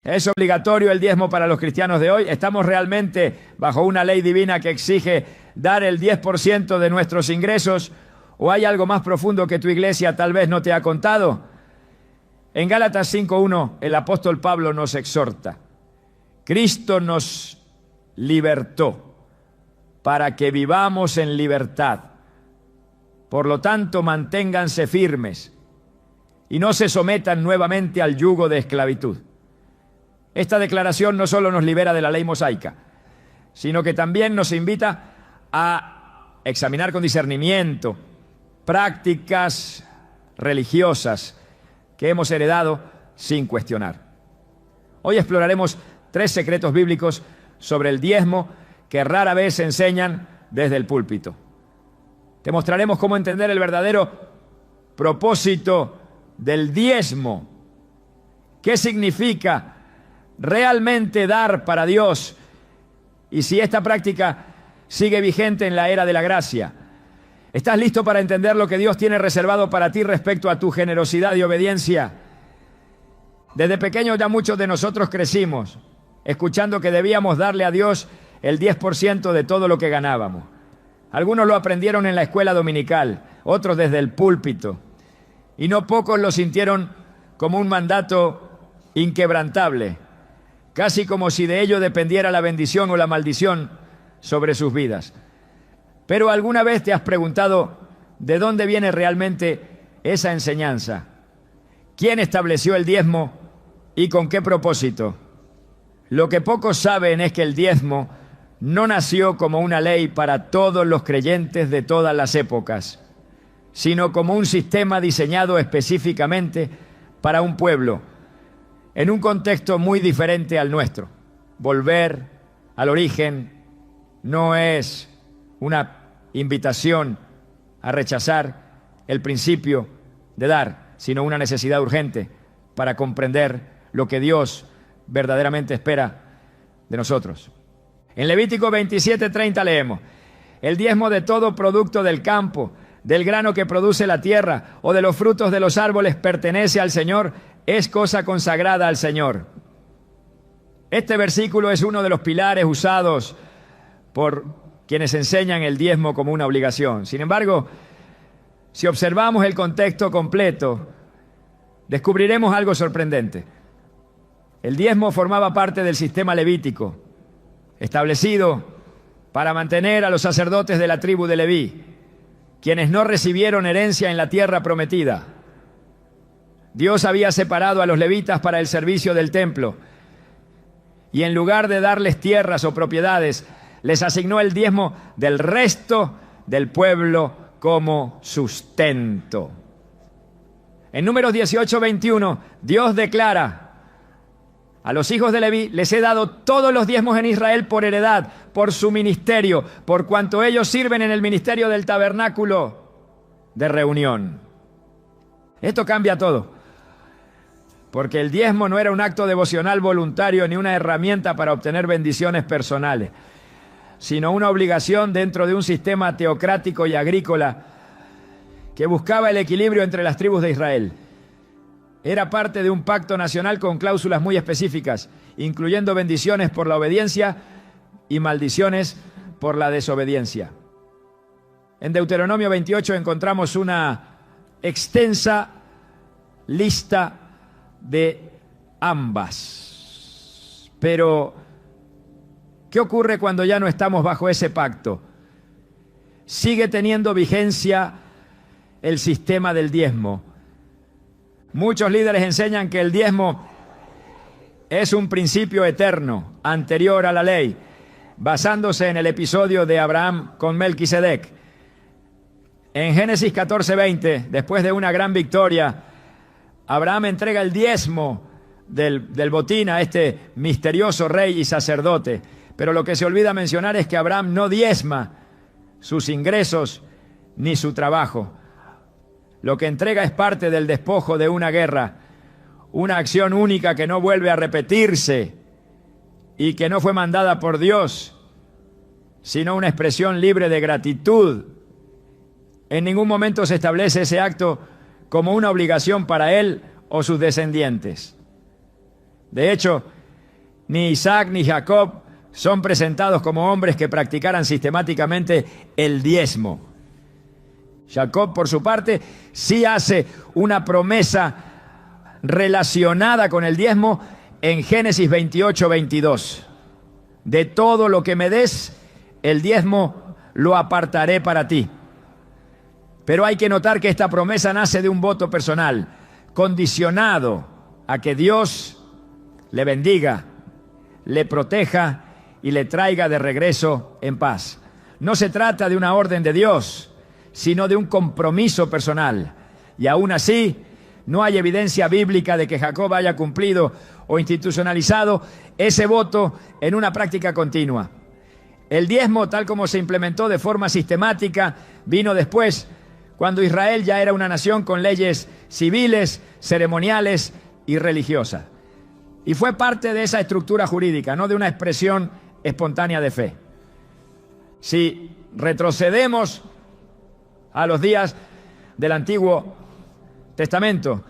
¿Es obligatorio el diezmo para los cristianos de hoy? ¿Estamos realmente bajo una ley divina que exige dar el 10% de nuestros ingresos? ¿O hay algo más profundo que tu iglesia tal vez no te ha contado? En Gálatas 5:1 el apóstol Pablo nos exhorta: Cristo nos libertó para que vivamos en libertad. Por lo tanto, manténganse firmes y no se sometan nuevamente al yugo de esclavitud. Esta declaración no solo nos libera de la ley mosaica, sino que también nos invita a examinar con discernimiento prácticas religiosas que hemos heredado sin cuestionar. Hoy exploraremos 3 secretos bíblicos sobre el diezmo que rara vez se enseñan desde el púlpito. Te mostraremos cómo entender el verdadero propósito del diezmo. ¿Qué significa realmente dar para Dios? Y si esta práctica sigue vigente en la era de la gracia. ¿Estás listo para entender lo que Dios tiene reservado para ti respecto a tu generosidad y obediencia? Desde pequeños ya muchos de nosotros crecimos escuchando que debíamos darle a Dios el 10% de todo lo que ganábamos. Algunos lo aprendieron en la escuela dominical, otros desde el púlpito, y no pocos lo sintieron como un mandato inquebrantable, casi como si de ello dependiera la bendición o la maldición sobre sus vidas. Pero ¿alguna vez te has preguntado de dónde viene realmente esa enseñanza? ¿Quién estableció el diezmo y con qué propósito? Lo que pocos saben es que el diezmo no nació como una ley para todos los creyentes de todas las épocas, sino como un sistema diseñado específicamente para un pueblo, en un contexto muy diferente al nuestro. Volver al origen no es una invitación a rechazar el principio de dar, sino una necesidad urgente para comprender lo que Dios verdaderamente espera de nosotros. En Levítico 27:30 leemos: el diezmo de todo producto del campo, del grano que produce la tierra o de los frutos de los árboles pertenece al Señor, es cosa consagrada al Señor. Este versículo es uno de los pilares usados por quienes enseñan el diezmo como una obligación. Sin embargo, si observamos el contexto completo, descubriremos algo sorprendente. El diezmo formaba parte del sistema levítico, establecido para mantener a los sacerdotes de la tribu de Leví, quienes no recibieron herencia en la tierra prometida. Dios había separado a los levitas para el servicio del templo, y en lugar de darles tierras o propiedades, les asignó el diezmo del resto del pueblo como sustento. En Números 18:21, Dios declara: a los hijos de Leví les he dado todos los diezmos en Israel por heredad, por su ministerio, por cuanto ellos sirven en el ministerio del tabernáculo de reunión. Esto cambia todo, porque el diezmo no era un acto devocional voluntario ni una herramienta para obtener bendiciones personales, sino una obligación dentro de un sistema teocrático y agrícola que buscaba el equilibrio entre las tribus de Israel. Era parte de un pacto nacional con cláusulas muy específicas, incluyendo bendiciones por la obediencia y maldiciones por la desobediencia. En Deuteronomio 28 encontramos una extensa lista de ambas. Pero, ¿qué ocurre cuando ya no estamos bajo ese pacto? Sigue teniendo vigencia el sistema del diezmo. Muchos líderes enseñan que el diezmo es un principio eterno, anterior a la ley, basándose en el episodio de Abraham con Melquisedec. En Génesis 14:20, después de una gran victoria, Abraham entrega el diezmo del botín a este misterioso rey y sacerdote. Pero lo que se olvida mencionar es que Abraham no diezma sus ingresos ni su trabajo. Lo que entrega es parte del despojo de una guerra, una acción única que no vuelve a repetirse y que no fue mandada por Dios, sino una expresión libre de gratitud. En ningún momento se establece ese acto como una obligación para él o sus descendientes. De hecho, ni Isaac ni Jacob son presentados como hombres que practicaran sistemáticamente el diezmo. Jacob, por su parte, sí hace una promesa relacionada con el diezmo en Génesis 28:22. De todo lo que me des, el diezmo lo apartaré para ti. Pero hay que notar que esta promesa nace de un voto personal, condicionado a que Dios le bendiga, le proteja y le traiga de regreso en paz. No se trata de una orden de Dios, sino de un compromiso personal. Y aún así, no hay evidencia bíblica de que Jacob haya cumplido o institucionalizado ese voto en una práctica continua. El diezmo, tal como se implementó de forma sistemática, vino después, cuando Israel ya era una nación con leyes civiles, ceremoniales y religiosas. Y fue parte de esa estructura jurídica, no de una expresión espontánea de fe. Si retrocedemos a los días del Antiguo Testamento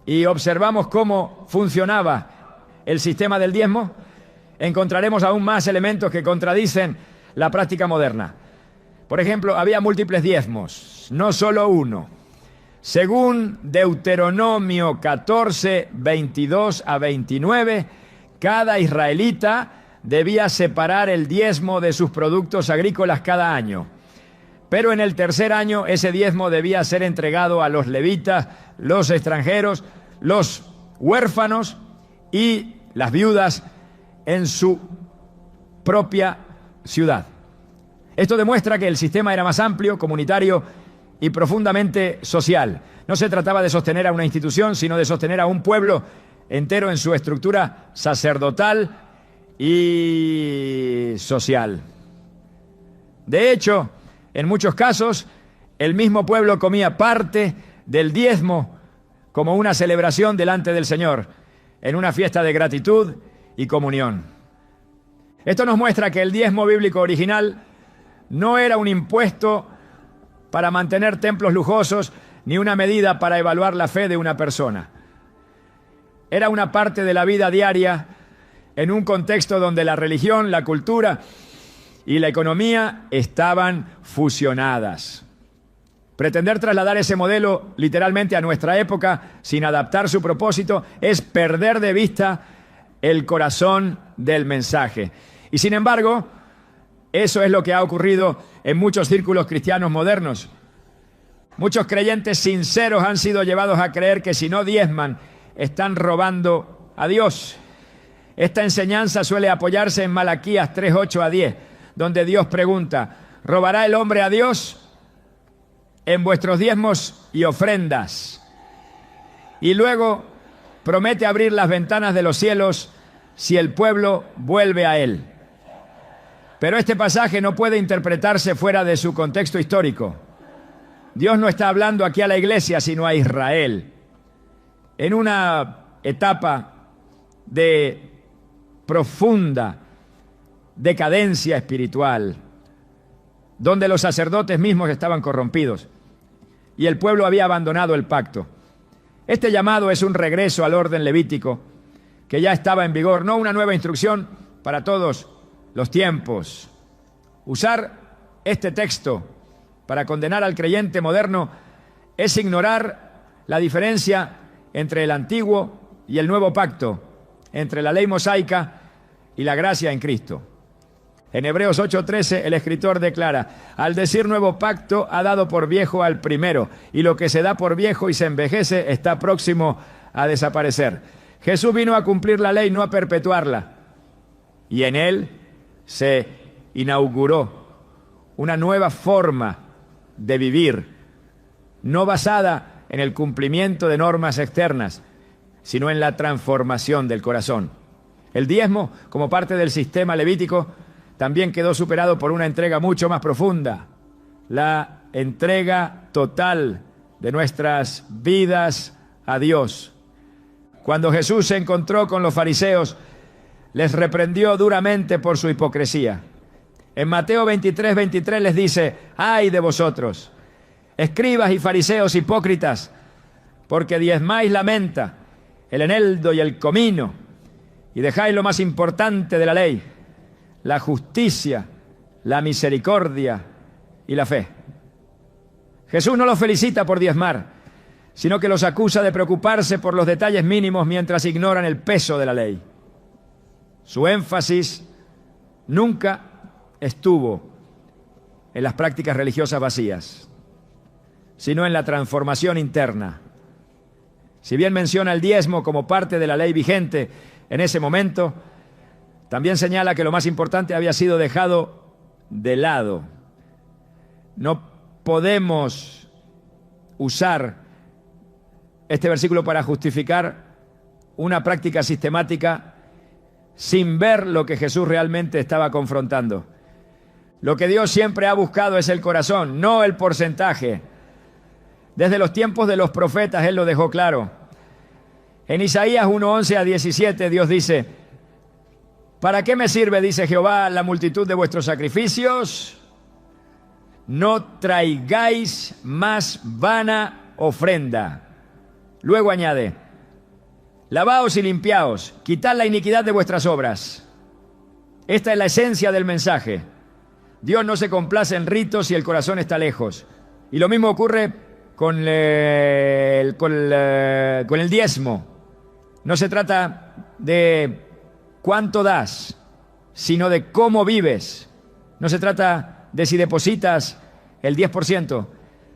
y observamos cómo funcionaba el sistema del diezmo, encontraremos aún más elementos que contradicen la práctica moderna. Por ejemplo, había múltiples diezmos, no solo uno. Según Deuteronomio 14, 22 a 29, cada israelita debía separar el diezmo de sus productos agrícolas cada año. Pero en el tercer año ese diezmo debía ser entregado a los levitas, los extranjeros, los huérfanos y las viudas en su propia ciudad. Esto demuestra que el sistema era más amplio, comunitario y profundamente social. No se trataba de sostener a una institución, sino de sostener a un pueblo entero en su estructura sacerdotal y social. De hecho, en muchos casos, el mismo pueblo comía parte del diezmo como una celebración delante del Señor, en una fiesta de gratitud y comunión. Esto nos muestra que el diezmo bíblico original no era un impuesto para mantener templos lujosos, ni una medida para evaluar la fe de una persona. Era una parte de la vida diaria en un contexto donde la religión, la cultura y la economía estaban fusionadas. Pretender trasladar ese modelo literalmente a nuestra época sin adaptar su propósito es perder de vista el corazón del mensaje. Y sin embargo, eso es lo que ha ocurrido en muchos círculos cristianos modernos. Muchos creyentes sinceros han sido llevados a creer que si no diezman, están robando a Dios. Esta enseñanza suele apoyarse en Malaquías 3:8 a 10, donde Dios pregunta: ¿robará el hombre a Dios? En vuestros diezmos y ofrendas. Y luego promete abrir las ventanas de los cielos si el pueblo vuelve a él. Pero este pasaje no puede interpretarse fuera de su contexto histórico. Dios no está hablando aquí a la iglesia, sino a Israel. En una etapa de profunda decadencia espiritual, donde los sacerdotes mismos estaban corrompidos y el pueblo había abandonado el pacto. Este llamado es un regreso al orden levítico que ya estaba en vigor, no una nueva instrucción para todos los tiempos. Usar este texto para condenar al creyente moderno es ignorar la diferencia entre el antiguo y el nuevo pacto, entre la ley mosaica y la gracia en Cristo. En Hebreos 8:13 el escritor declara: al decir nuevo pacto, ha dado por viejo al primero, y lo que se da por viejo y se envejece está próximo a desaparecer. Jesús vino a cumplir la ley, no a perpetuarla. Y en él se inauguró una nueva forma de vivir, no basada en el cumplimiento de normas externas, sino en la transformación del corazón. El diezmo, como parte del sistema levítico, también quedó superado por una entrega mucho más profunda, la entrega total de nuestras vidas a Dios. Cuando Jesús se encontró con los fariseos, les reprendió duramente por su hipocresía. En Mateo 23:23 les dice: ¡ay de vosotros, escribas y fariseos hipócritas, porque diezmáis la menta, el eneldo y el comino, y dejáis lo más importante de la ley, la justicia, la misericordia y la fe. Jesús no los felicita por diezmar, sino que los acusa de preocuparse por los detalles mínimos mientras ignoran el peso de la ley. Su énfasis nunca estuvo en las prácticas religiosas vacías, sino en la transformación interna. Si bien menciona el diezmo como parte de la ley vigente en ese momento, también señala que lo más importante había sido dejado de lado. No podemos usar este versículo para justificar una práctica sistemática sin ver lo que Jesús realmente estaba confrontando. Lo que Dios siempre ha buscado es el corazón, no el porcentaje. Desde los tiempos de los profetas Él lo dejó claro. En Isaías 1:11 a 17 Dios dice: ¿para qué me sirve, dice Jehová, la multitud de vuestros sacrificios? No traigáis más vana ofrenda. Luego añade: lavaos y limpiaos, quitad la iniquidad de vuestras obras. Esta es la esencia del mensaje. Dios no se complace en ritos si el corazón está lejos. Y lo mismo ocurre con el diezmo. No se trata de cuánto das, sino de cómo vives. No se trata de si depositas el 10%,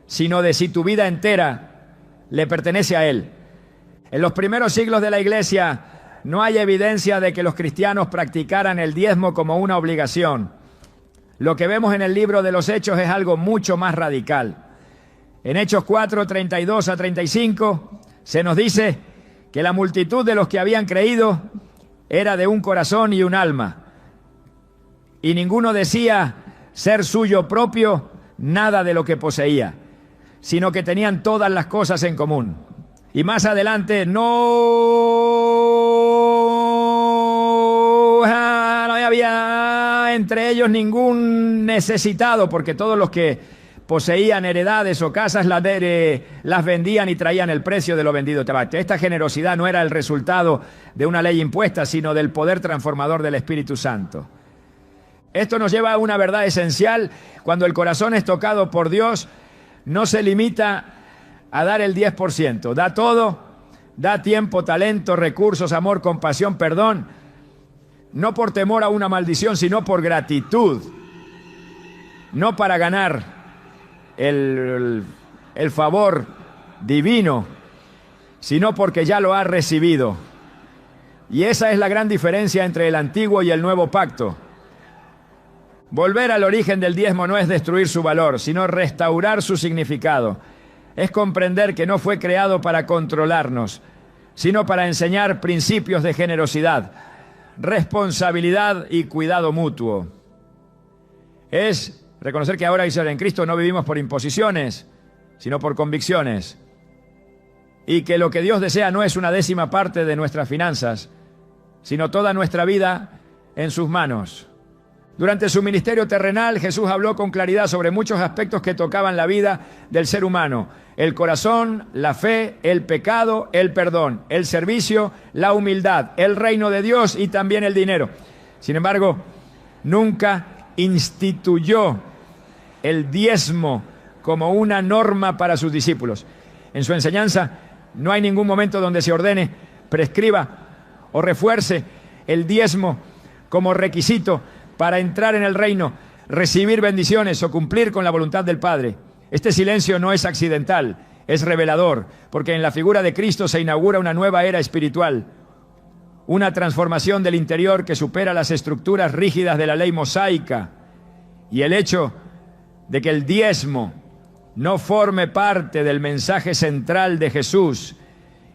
sino de si tu vida entera le pertenece a Él. En los primeros siglos de la Iglesia no hay evidencia de que los cristianos practicaran el diezmo como una obligación. Lo que vemos en el libro de los Hechos es algo mucho más radical. En Hechos 4, 32 a 35 se nos dice que la multitud de los que habían creído era de un corazón y un alma, y ninguno decía ser suyo propio nada de lo que poseía, sino que tenían todas las cosas en común. Y más adelante no había entre ellos ningún necesitado, porque todos los que poseían heredades o casas las vendían y traían el precio de lo vendido. Esta generosidad no era el resultado de una ley impuesta, sino del poder transformador del Espíritu Santo. Esto nos lleva a una verdad esencial. Cuando el corazón es tocado por Dios, no se limita a dar el 10%. Da todo, da tiempo, talento, recursos, amor, compasión, perdón. No por temor a una maldición, sino por gratitud. No para ganar el favor divino, sino porque ya lo ha recibido. Y esa es la gran diferencia entre el antiguo y el nuevo pacto. Volver al origen del diezmo no es destruir su valor, sino restaurar su significado. Es comprender que no fue creado para controlarnos, sino para enseñar principios de generosidad, responsabilidad y cuidado mutuo. Es reconocer que ahora en Cristo no vivimos por imposiciones, sino por convicciones. Y que lo que Dios desea no es una décima parte de nuestras finanzas, sino toda nuestra vida en sus manos. Durante su ministerio terrenal, Jesús habló con claridad sobre muchos aspectos que tocaban la vida del ser humano: el corazón, la fe, el pecado, el perdón, el servicio, la humildad, el reino de Dios y también el dinero. Sin embargo, nunca instituyó el diezmo como una norma para sus discípulos. En su enseñanza no hay ningún momento donde se ordene, prescriba o refuerce el diezmo como requisito para entrar en el reino, recibir bendiciones o cumplir con la voluntad del Padre. Este silencio no es accidental, es revelador, porque en la figura de Cristo se inaugura una nueva era espiritual, una transformación del interior que supera las estructuras rígidas de la ley mosaica. Y el hecho de que el diezmo no forme parte del mensaje central de Jesús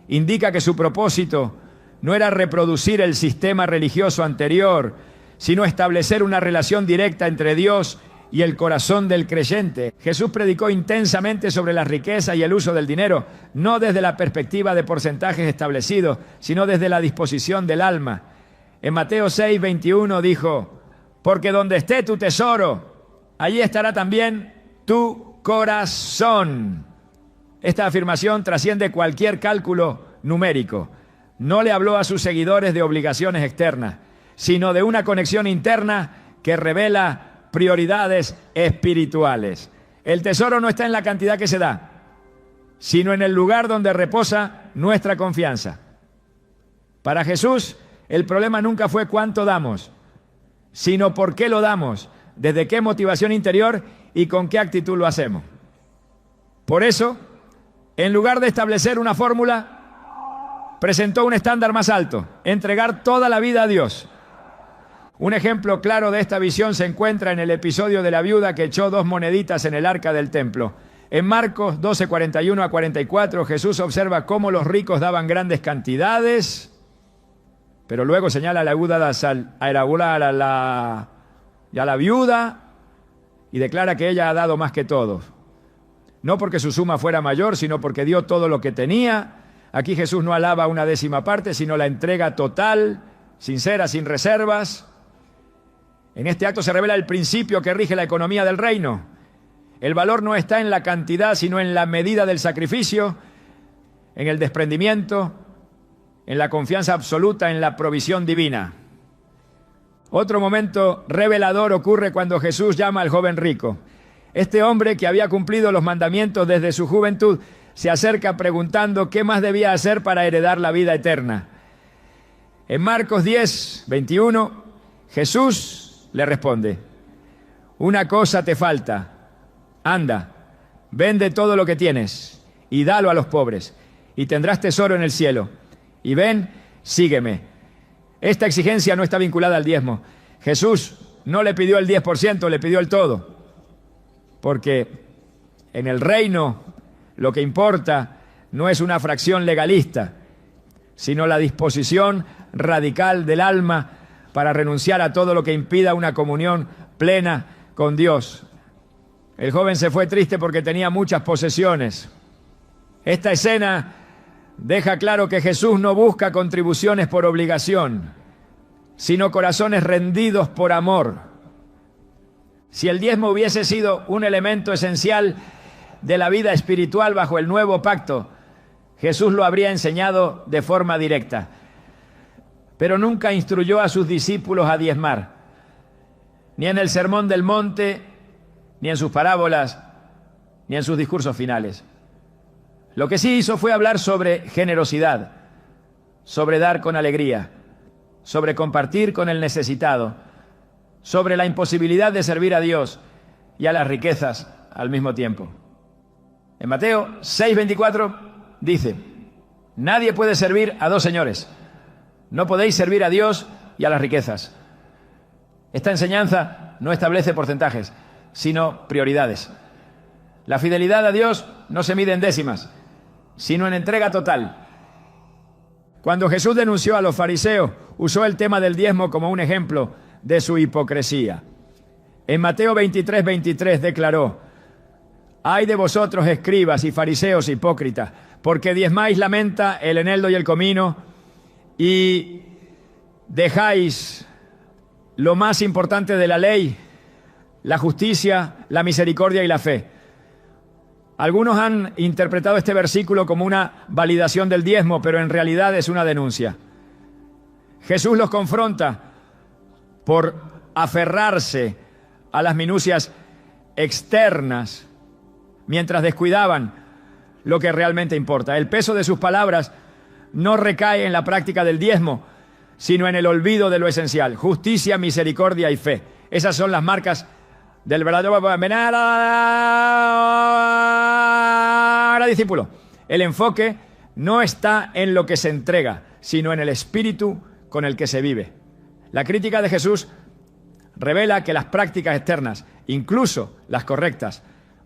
indica que su propósito no era reproducir el sistema religioso anterior, sino establecer una relación directa entre Dios y el corazón del creyente. Jesús predicó intensamente sobre la riqueza y el uso del dinero, no desde la perspectiva de porcentajes establecidos, sino desde la disposición del alma. En Mateo 6:21 dijo: porque donde esté tu tesoro, allí estará también tu corazón. Esta afirmación trasciende cualquier cálculo numérico. No le habló a sus seguidores de obligaciones externas, sino de una conexión interna que revela prioridades espirituales. El tesoro no está en la cantidad que se da, sino en el lugar donde reposa nuestra confianza. Para Jesús, el problema nunca fue cuánto damos, sino por qué lo damos, desde qué motivación interior y con qué actitud lo hacemos. Por eso, en lugar de establecer una fórmula, presentó un estándar más alto: entregar toda la vida a Dios. Un ejemplo claro de esta visión se encuentra en el episodio de la viuda que echó 2 moneditas en el arca del templo. En Marcos 12, 41 a 44, Jesús observa cómo los ricos daban grandes cantidades, pero luego señala a la viuda y declara que ella ha dado más que todos. No porque su suma fuera mayor, sino porque dio todo lo que tenía. Aquí Jesús no alaba una décima parte, sino la entrega total, sincera, sin reservas. En este acto se revela el principio que rige la economía del reino. El valor no está en la cantidad, sino en la medida del sacrificio, en el desprendimiento, en la confianza absoluta en la provisión divina. Otro momento revelador ocurre cuando Jesús llama al joven rico. Este hombre, que había cumplido los mandamientos desde su juventud, se acerca preguntando qué más debía hacer para heredar la vida eterna. En Marcos 10, 21, Jesús le responde: una cosa te falta. Anda, vende todo lo que tienes y dalo a los pobres, y tendrás tesoro en el cielo. Y ven, sígueme. Esta exigencia no está vinculada al diezmo. Jesús no le pidió el 10%, le pidió el todo. Porque en el reino lo que importa no es una fracción legalista, sino la disposición radical del alma para renunciar a todo lo que impida una comunión plena con Dios. El joven se fue triste porque tenía muchas posesiones. Esta escena deja claro que Jesús no busca contribuciones por obligación, sino corazones rendidos por amor. Si el diezmo hubiese sido un elemento esencial de la vida espiritual bajo el nuevo pacto, Jesús lo habría enseñado de forma directa. Pero nunca instruyó a sus discípulos a diezmar, ni en el Sermón del Monte, ni en sus parábolas, ni en sus discursos finales. Lo que sí hizo fue hablar sobre generosidad, sobre dar con alegría, sobre compartir con el necesitado, sobre la imposibilidad de servir a Dios y a las riquezas al mismo tiempo. En Mateo 6:24 dice: nadie puede servir a 2 señores. No podéis servir a Dios y a las riquezas. Esta enseñanza no establece porcentajes, sino prioridades. La fidelidad a Dios no se mide en décimas, sino en entrega total. Cuando Jesús denunció a los fariseos, usó el tema del diezmo como un ejemplo de su hipocresía. En Mateo 23:23 declaró: ay de vosotros, escribas y fariseos hipócritas, porque diezmáis la menta, el eneldo y el comino, y dejáis lo más importante de la ley, la justicia, la misericordia y la fe. Algunos han interpretado este versículo como una validación del diezmo, pero en realidad es una denuncia. Jesús los confronta por aferrarse a las minucias externas mientras descuidaban lo que realmente importa. El peso de sus palabras no recae en la práctica del diezmo, sino en el olvido de lo esencial: justicia, misericordia y fe. Esas son las marcas del verdadero discípulo. El enfoque no está en lo que se entrega, sino en el espíritu con el que se vive. La crítica de Jesús revela que las prácticas externas, incluso las correctas,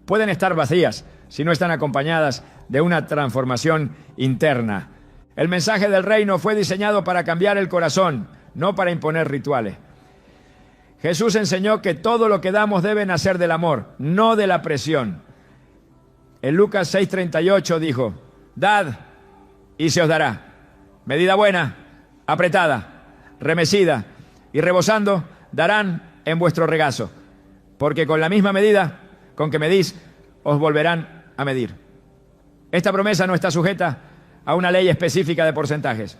pueden estar vacías si no están acompañadas de una transformación interna. El mensaje del reino fue diseñado para cambiar el corazón, no para imponer rituales. Jesús enseñó que todo lo que damos debe nacer del amor, no de la presión. En Lucas 6:38 dijo: dad y se os dará. Medida buena, apretada, remecida y rebosando, darán en vuestro regazo. Porque con la misma medida con que medís, os volverán a medir. Esta promesa no está sujeta a una ley específica de porcentajes,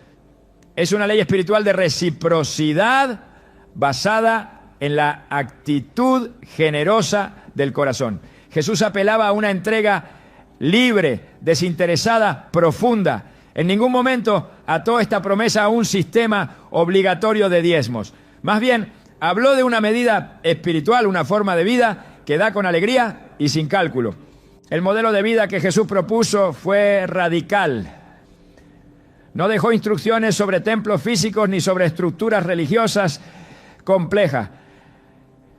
Es una ley espiritual de reciprocidad basada en la actitud generosa del corazón. Jesús apelaba a una entrega libre, desinteresada, profunda. En ningún momento ató esta promesa a un sistema obligatorio de diezmos. Más bien, habló de una medida espiritual, una forma de vida que da con alegría y sin cálculo. El modelo de vida que Jesús propuso fue radical. No dejó instrucciones sobre templos físicos ni sobre estructuras religiosas complejas.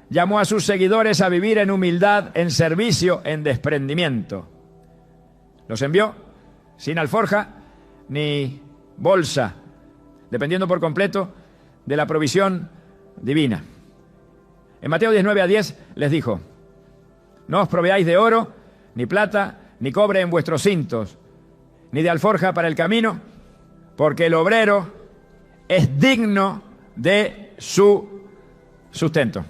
Llamó a sus seguidores a vivir en humildad, en servicio, en desprendimiento. Los envió sin alforja ni bolsa, dependiendo por completo de la provisión divina. En Mateo 19:10 les dijo: no os proveáis de oro, ni plata, ni cobre en vuestros cintos, ni de alforja para el camino, porque el obrero es digno de su sustento.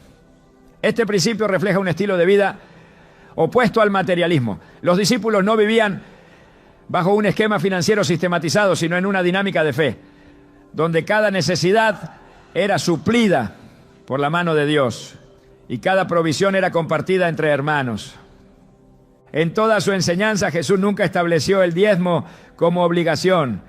Este principio refleja un estilo de vida opuesto al materialismo. Los discípulos no vivían bajo un esquema financiero sistematizado, sino en una dinámica de fe, donde cada necesidad era suplida por la mano de Dios y cada provisión era compartida entre hermanos. En toda su enseñanza, Jesús nunca estableció el diezmo como obligación.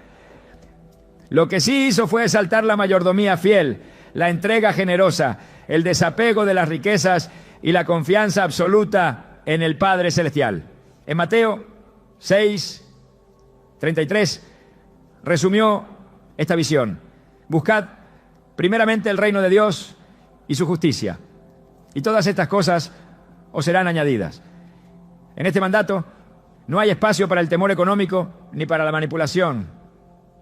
Lo que sí hizo fue exaltar la mayordomía fiel, la entrega generosa, el desapego de las riquezas y la confianza absoluta en el Padre Celestial. En Mateo 6:33 resumió esta visión: buscad primeramente el reino de Dios y su justicia, y todas estas cosas os serán añadidas. En este mandato no hay espacio para el temor económico ni para la manipulación.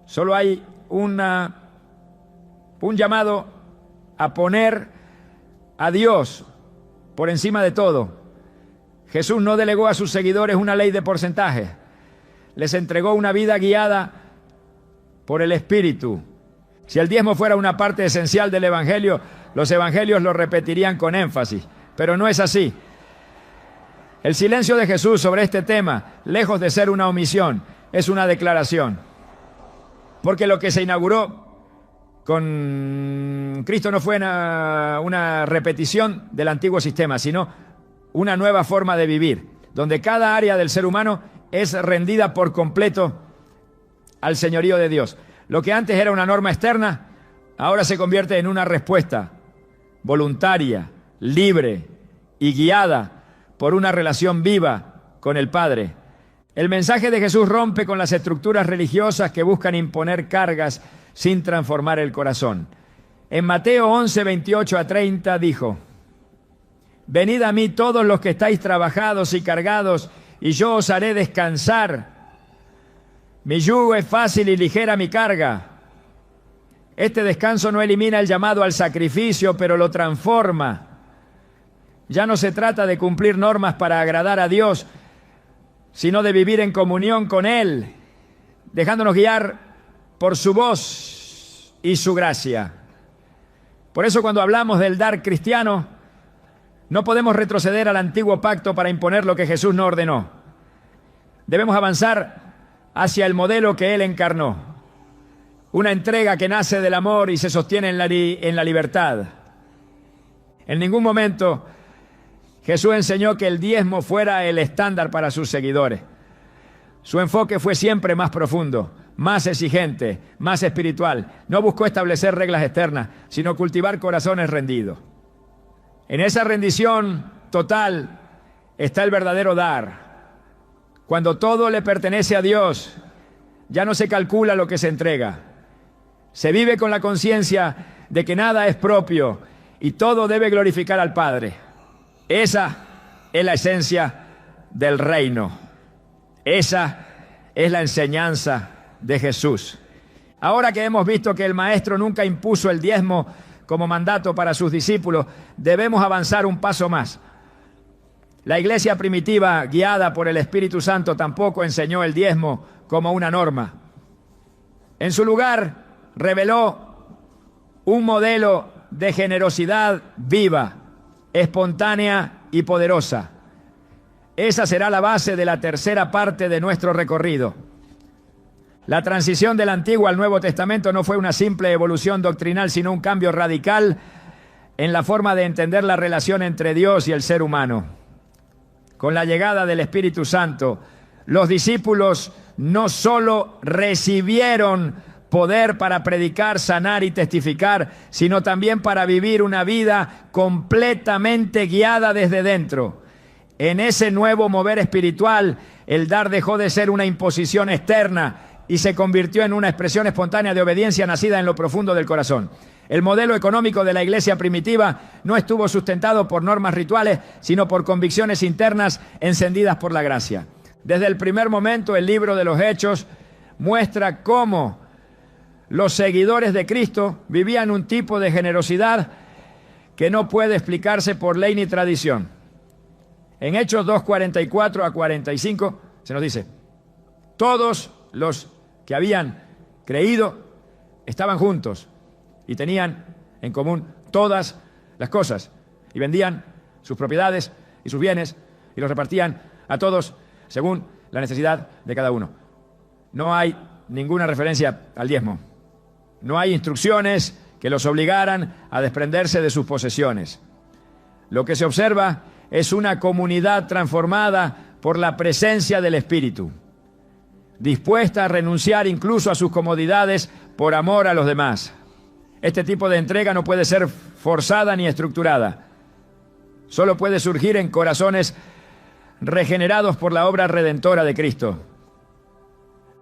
Solo hay un llamado a poner a Dios por encima de todo. Jesús no delegó a sus seguidores una ley de porcentajes. Les entregó una vida guiada por el Espíritu. Si el diezmo fuera una parte esencial del Evangelio, los evangelios lo repetirían con énfasis, pero no es así. El silencio de Jesús sobre este tema, lejos de ser una omisión, es una declaración. Porque lo que se inauguró con Cristo no fue una repetición del antiguo sistema, sino una nueva forma de vivir, donde cada área del ser humano es rendida por completo al señorío de Dios. Lo que antes era una norma externa, ahora se convierte en una respuesta voluntaria, libre y guiada por una relación viva con el Padre. El mensaje de Jesús rompe con las estructuras religiosas que buscan imponer cargas sin transformar el corazón. En Mateo 11:28-30 dijo: venid a mí todos los que estáis trabajados y cargados, y yo os haré descansar. Mi yugo es fácil y ligera mi carga. Este descanso no elimina el llamado al sacrificio, pero lo transforma. Ya no se trata de cumplir normas para agradar a Dios, sino de vivir en comunión con Él, dejándonos guiar por su voz y su gracia. Por eso, cuando hablamos del dar cristiano, no podemos retroceder al antiguo pacto para imponer lo que Jesús no ordenó. Debemos avanzar hacia el modelo que Él encarnó, una entrega que nace del amor y se sostiene en la libertad. En ningún momento Jesús enseñó que el diezmo fuera el estándar para sus seguidores. Su enfoque fue siempre más profundo, más exigente, más espiritual. No buscó establecer reglas externas, sino cultivar corazones rendidos. En esa rendición total está el verdadero dar. Cuando todo le pertenece a Dios, ya no se calcula lo que se entrega. Se vive con la conciencia de que nada es propio y todo debe glorificar al Padre. Esa es la esencia del reino. Esa es la enseñanza de Jesús. Ahora que hemos visto que el Maestro nunca impuso el diezmo como mandato para sus discípulos, debemos avanzar un paso más. La iglesia primitiva, guiada por el Espíritu Santo, tampoco enseñó el diezmo como una norma. En su lugar, reveló un modelo de generosidad viva, espontánea y poderosa. Esa será la base de la tercera parte de nuestro recorrido. La transición del Antiguo al Nuevo Testamento no fue una simple evolución doctrinal, sino un cambio radical en la forma de entender la relación entre Dios y el ser humano. Con la llegada del Espíritu Santo, los discípulos no solo recibieron poder para predicar, sanar y testificar, sino también para vivir una vida completamente guiada desde dentro. En ese nuevo mover espiritual, el dar dejó de ser una imposición externa y se convirtió en una expresión espontánea de obediencia nacida en lo profundo del corazón. El modelo económico de la iglesia primitiva no estuvo sustentado por normas rituales, sino por convicciones internas encendidas por la gracia. Desde el primer momento, el libro de los Hechos muestra cómo los seguidores de Cristo vivían un tipo de generosidad que no puede explicarse por ley ni tradición. En Hechos 2:44 a 45 se nos dice: todos los que habían creído estaban juntos y tenían en común todas las cosas, y vendían sus propiedades y sus bienes y los repartían a todos según la necesidad de cada uno. No hay ninguna referencia al diezmo. No hay instrucciones que los obligaran a desprenderse de sus posesiones. Lo que se observa es una comunidad transformada por la presencia del Espíritu, dispuesta a renunciar incluso a sus comodidades por amor a los demás. Este tipo de entrega no puede ser forzada ni estructurada. Solo puede surgir en corazones regenerados por la obra redentora de Cristo.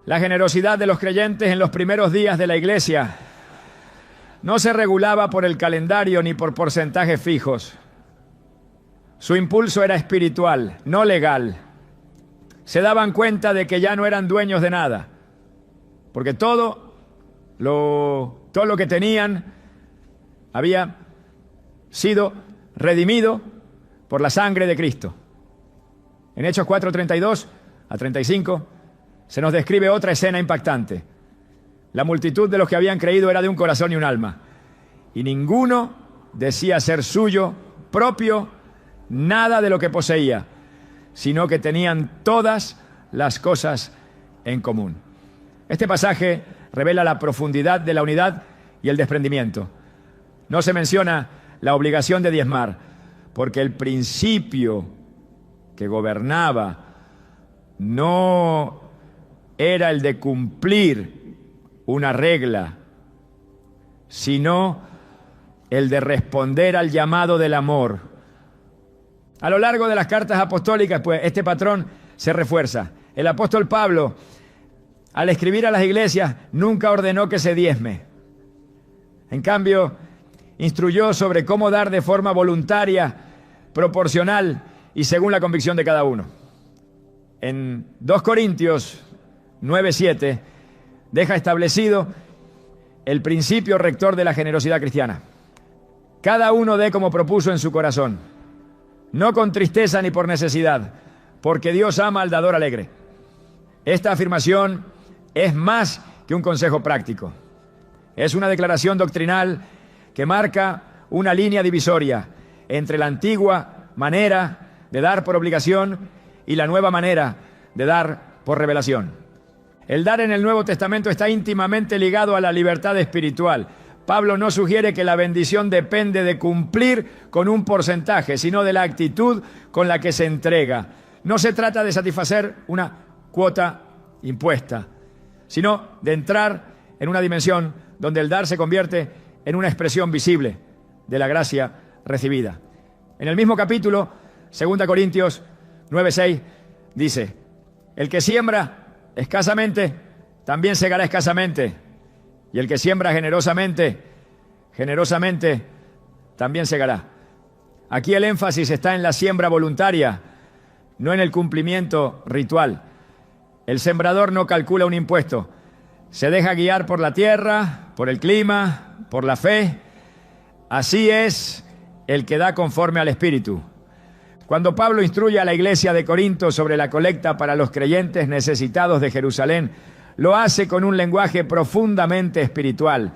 La generosidad de los creyentes en los primeros días de la iglesia no se regulaba por el calendario ni por porcentajes fijos. Su impulso era espiritual, no legal. Se daban cuenta de que ya no eran dueños de nada, porque todo lo que tenían había sido redimido por la sangre de Cristo. En Hechos 4:32 a 35 se nos describe otra escena impactante. La multitud de los que habían creído era de un corazón y un alma, y ninguno decía ser suyo propio nada de lo que poseía, sino que tenían todas las cosas en común. Este pasaje revela la profundidad de la unidad y el desprendimiento. No se menciona la obligación de diezmar, porque el principio que gobernaba no era el de cumplir una regla, sino el de responder al llamado del amor. A lo largo de las cartas apostólicas, pues, este patrón se refuerza. El apóstol Pablo, al escribir a las iglesias, nunca ordenó que se diezme. En cambio, instruyó sobre cómo dar de forma voluntaria, proporcional y según la convicción de cada uno. En 2 Corintios 9:7 deja establecido el principio rector de la generosidad cristiana. Cada uno dé como propuso en su corazón, no con tristeza ni por necesidad, porque Dios ama al dador alegre. Esta afirmación es más que un consejo práctico. Es una declaración doctrinal que marca una línea divisoria entre la antigua manera de dar por obligación y la nueva manera de dar por revelación. El dar en el Nuevo Testamento está íntimamente ligado a la libertad espiritual. Pablo no sugiere que la bendición depende de cumplir con un porcentaje, sino de la actitud con la que se entrega. No se trata de satisfacer una cuota impuesta, sino de entrar en una dimensión donde el dar se convierte en una expresión visible de la gracia recibida. En el mismo capítulo, 2 Corintios 9:6, dice: el que siembra escasamente, también segará escasamente, y el que siembra generosamente, generosamente también segará. Aquí el énfasis está en la siembra voluntaria, no en el cumplimiento ritual. El sembrador no calcula un impuesto, se deja guiar por la tierra, por el clima, por la fe. Así es el que da conforme al Espíritu. Cuando Pablo instruye a la iglesia de Corinto sobre la colecta para los creyentes necesitados de Jerusalén, lo hace con un lenguaje profundamente espiritual.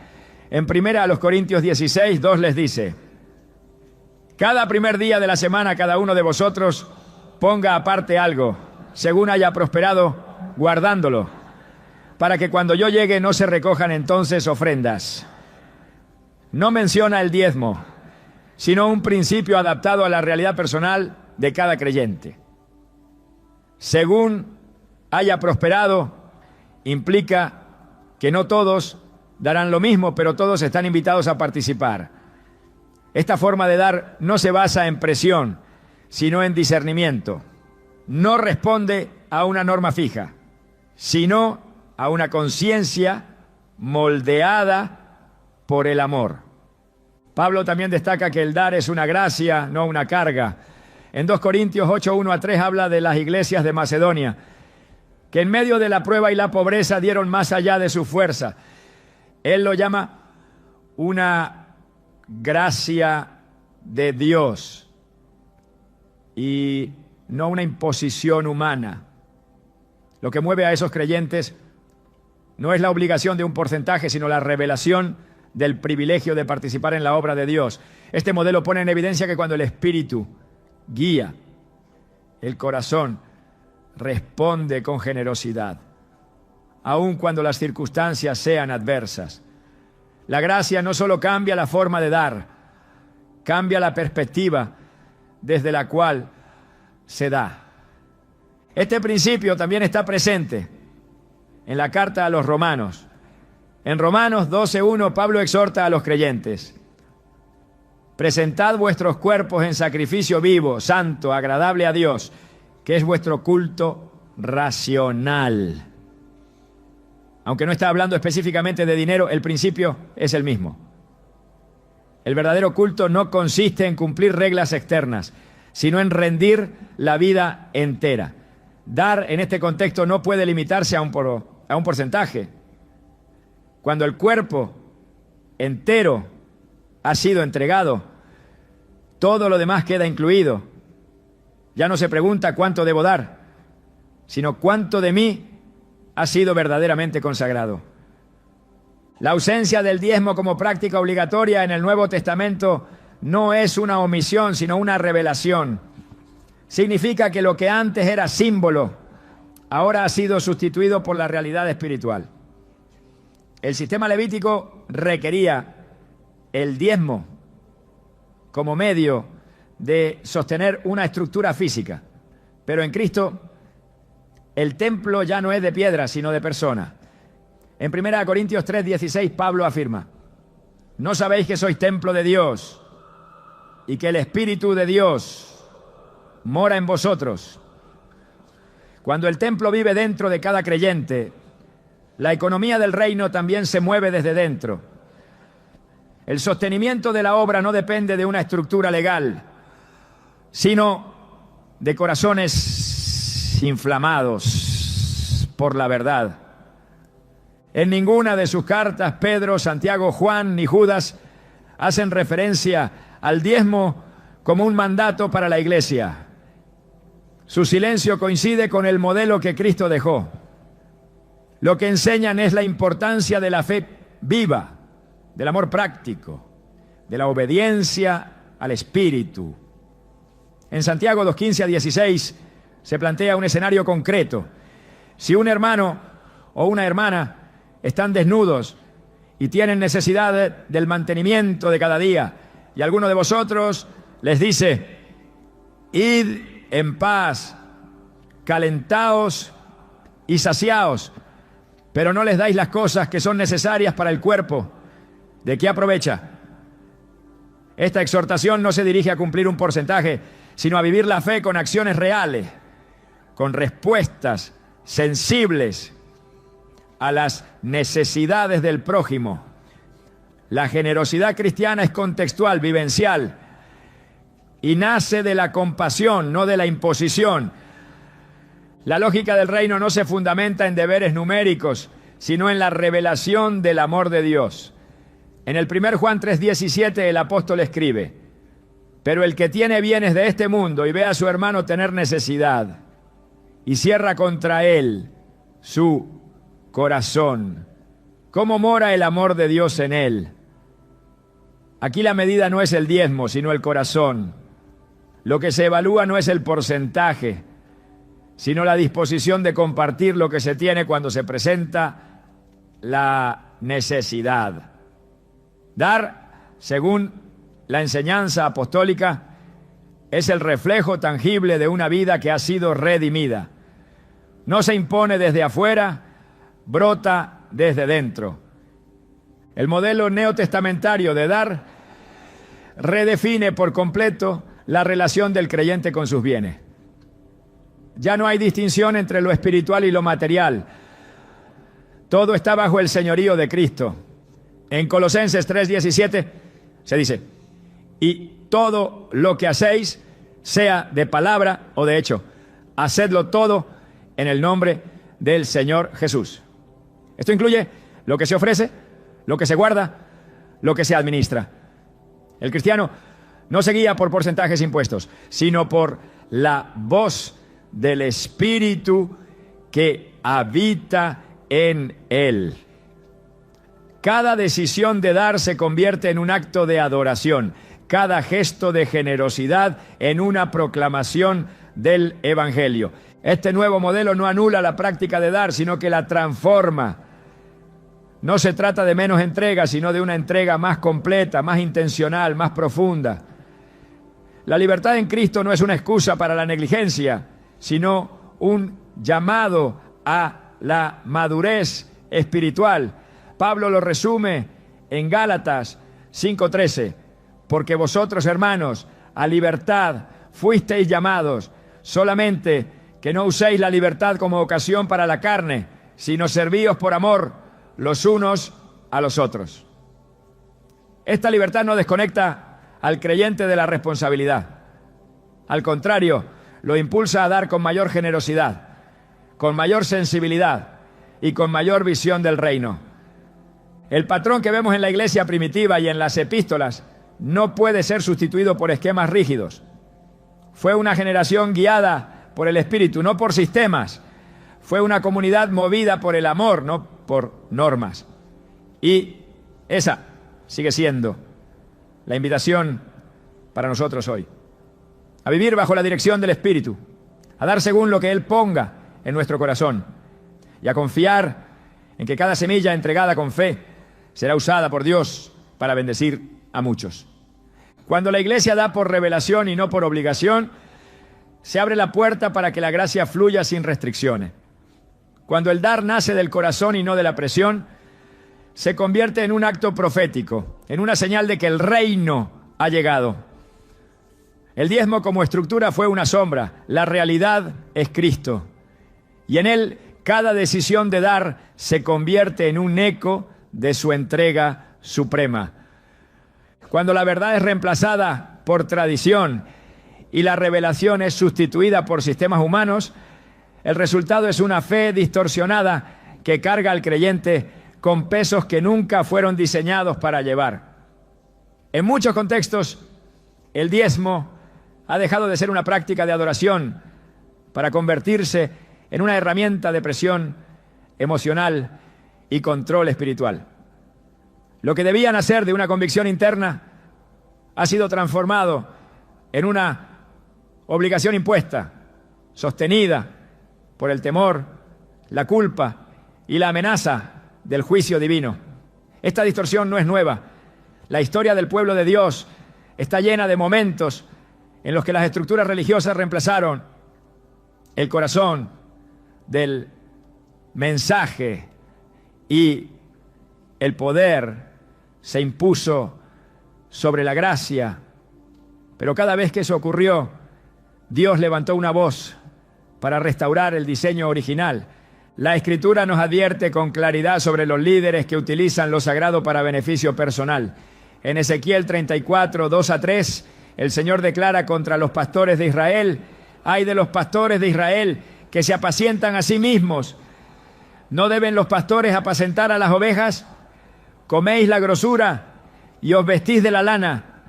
En 1 Corintios 16:2 les dice: cada primer día de la semana cada uno de vosotros ponga aparte algo, según haya prosperado, guardándolo, para que cuando yo llegue no se recojan entonces ofrendas. No menciona el diezmo, sino un principio adaptado a la realidad personal de cada creyente. Según haya prosperado, implica que no todos darán lo mismo, pero todos están invitados a participar. Esta forma de dar no se basa en presión, sino en discernimiento. No responde a una norma fija, sino a una conciencia moldeada por el amor. Pablo también destaca que el dar es una gracia, no una carga. En 2 Corintios 8, 1-3 habla de las iglesias de Macedonia, que en medio de la prueba y la pobreza dieron más allá de su fuerza. Él lo llama una gracia de Dios y no una imposición humana. Lo que mueve a esos creyentes no es la obligación de un porcentaje, sino la revelación del privilegio de participar en la obra de Dios. Este modelo pone en evidencia que cuando el Espíritu guía, el corazón responde con generosidad, aun cuando las circunstancias sean adversas. La gracia no solo cambia la forma de dar, cambia la perspectiva desde la cual se da. Este principio también está presente en la carta a los Romanos. En Romanos 12:1, Pablo exhorta a los creyentes: presentad vuestros cuerpos en sacrificio vivo, santo, agradable a Dios, que es vuestro culto racional. Aunque no está hablando específicamente de dinero, el principio es el mismo. El verdadero culto no consiste en cumplir reglas externas, sino en rendir la vida entera. Dar en este contexto no puede limitarse a un porcentaje. Cuando el cuerpo entero ha sido entregado, todo lo demás queda incluido. Ya no se pregunta cuánto debo dar, sino cuánto de mí ha sido verdaderamente consagrado. La ausencia del diezmo como práctica obligatoria en el Nuevo Testamento no es una omisión, sino una revelación. Significa que lo que antes era símbolo, ahora ha sido sustituido por la realidad espiritual. El sistema levítico requería el diezmo como medio de sostener una estructura física, pero en Cristo el templo ya no es de piedra, sino de persona. En 1 Corintios 3:16 Pablo afirma: ¿no sabéis que sois templo de Dios y que el Espíritu de Dios mora en vosotros? Cuando el templo vive dentro de cada creyente, la economía del reino también se mueve desde dentro. El sostenimiento de la obra no depende de una estructura legal, sino de corazones inflamados por la verdad. En ninguna de sus cartas, Pedro, Santiago, Juan ni Judas hacen referencia al diezmo como un mandato para la iglesia. Su silencio coincide con el modelo que Cristo dejó. Lo que enseñan es la importancia de la fe viva, del amor práctico, de la obediencia al Espíritu. En Santiago 2:15-16 se plantea un escenario concreto. Si un hermano o una hermana están desnudos y tienen necesidad del mantenimiento de cada día, y alguno de vosotros les dice: id en paz, calentaos y saciaos, pero no les dais las cosas que son necesarias para el cuerpo, ¿de qué aprovecha? Esta exhortación no se dirige a cumplir un porcentaje, sino a vivir la fe con acciones reales, con respuestas sensibles a las necesidades del prójimo. La generosidad cristiana es contextual, vivencial, y nace de la compasión, no de la imposición. La lógica del reino no se fundamenta en deberes numéricos, sino en la revelación del amor de Dios. En el 1 Juan 3:17 el apóstol escribe: pero el que tiene bienes de este mundo y ve a su hermano tener necesidad y cierra contra él su corazón, ¿cómo mora el amor de Dios en él? Aquí la medida no es el diezmo, sino el corazón. Lo que se evalúa no es el porcentaje, sino la disposición de compartir lo que se tiene cuando se presenta la necesidad. Dar, según la enseñanza apostólica, es el reflejo tangible de una vida que ha sido redimida. No se impone desde afuera, brota desde dentro. El modelo neotestamentario de dar redefine por completo la relación del creyente con sus bienes. Ya no hay distinción entre lo espiritual y lo material. Todo está bajo el señorío de Cristo. En Colosenses 3:17 se dice: y todo lo que hacéis, sea de palabra o de hecho, hacedlo todo en el nombre del Señor Jesús. Esto incluye lo que se ofrece, lo que se guarda, lo que se administra. El cristiano no se guía por porcentajes impuestos, sino por la voz del Espíritu que habita en él. Cada decisión de dar se convierte en un acto de adoración, cada gesto de generosidad en una proclamación del Evangelio. Este nuevo modelo no anula la práctica de dar, sino que la transforma. No se trata de menos entrega, sino de una entrega más completa, más intencional, más profunda. La libertad en Cristo no es una excusa para la negligencia, sino un llamado a la madurez espiritual. Pablo lo resume en Gálatas 5:13. Porque vosotros, hermanos, a libertad fuisteis llamados, solamente que no uséis la libertad como ocasión para la carne, sino servíos por amor los unos a los otros. Esta libertad no desconecta al creyente de la responsabilidad. Al contrario, lo impulsa a dar con mayor generosidad, con mayor sensibilidad y con mayor visión del reino. El patrón que vemos en la iglesia primitiva y en las epístolas no puede ser sustituido por esquemas rígidos. Fue una generación guiada por el Espíritu, no por sistemas. Fue una comunidad movida por el amor, no por normas. Y esa sigue siendo la invitación para nosotros hoy. A vivir bajo la dirección del Espíritu, a dar según lo que Él ponga en nuestro corazón y a confiar en que cada semilla entregada con fe será usada por Dios para bendecir a muchos. Cuando la iglesia da por revelación y no por obligación, se abre la puerta para que la gracia fluya sin restricciones. Cuando el dar nace del corazón y no de la presión, se convierte en un acto profético, en una señal de que el reino ha llegado. El diezmo como estructura fue una sombra, la realidad es Cristo. Y en él cada decisión de dar se convierte en un eco de su entrega suprema. Cuando la verdad es reemplazada por tradición y la revelación es sustituida por sistemas humanos, el resultado es una fe distorsionada que carga al creyente con pesos que nunca fueron diseñados para llevar. En muchos contextos, el diezmo ha dejado de ser una práctica de adoración para convertirse en una herramienta de presión emocional y control espiritual. Lo que debía nacer de una convicción interna ha sido transformado en una obligación impuesta, sostenida por el temor, la culpa y la amenaza del juicio divino. Esta distorsión no es nueva. La historia del pueblo de Dios está llena de momentos en los que las estructuras religiosas reemplazaron el corazón del mensaje y el poder se impuso sobre la gracia. Pero cada vez que eso ocurrió, Dios levantó una voz para restaurar el diseño original. La Escritura nos advierte con claridad sobre los líderes que utilizan lo sagrado para beneficio personal. En Ezequiel 34, 2-3, el Señor declara contra los pastores de Israel: ay de los pastores de Israel que se apacientan a sí mismos. ¿No deben los pastores apacentar a las ovejas? Coméis la grosura y os vestís de la lana,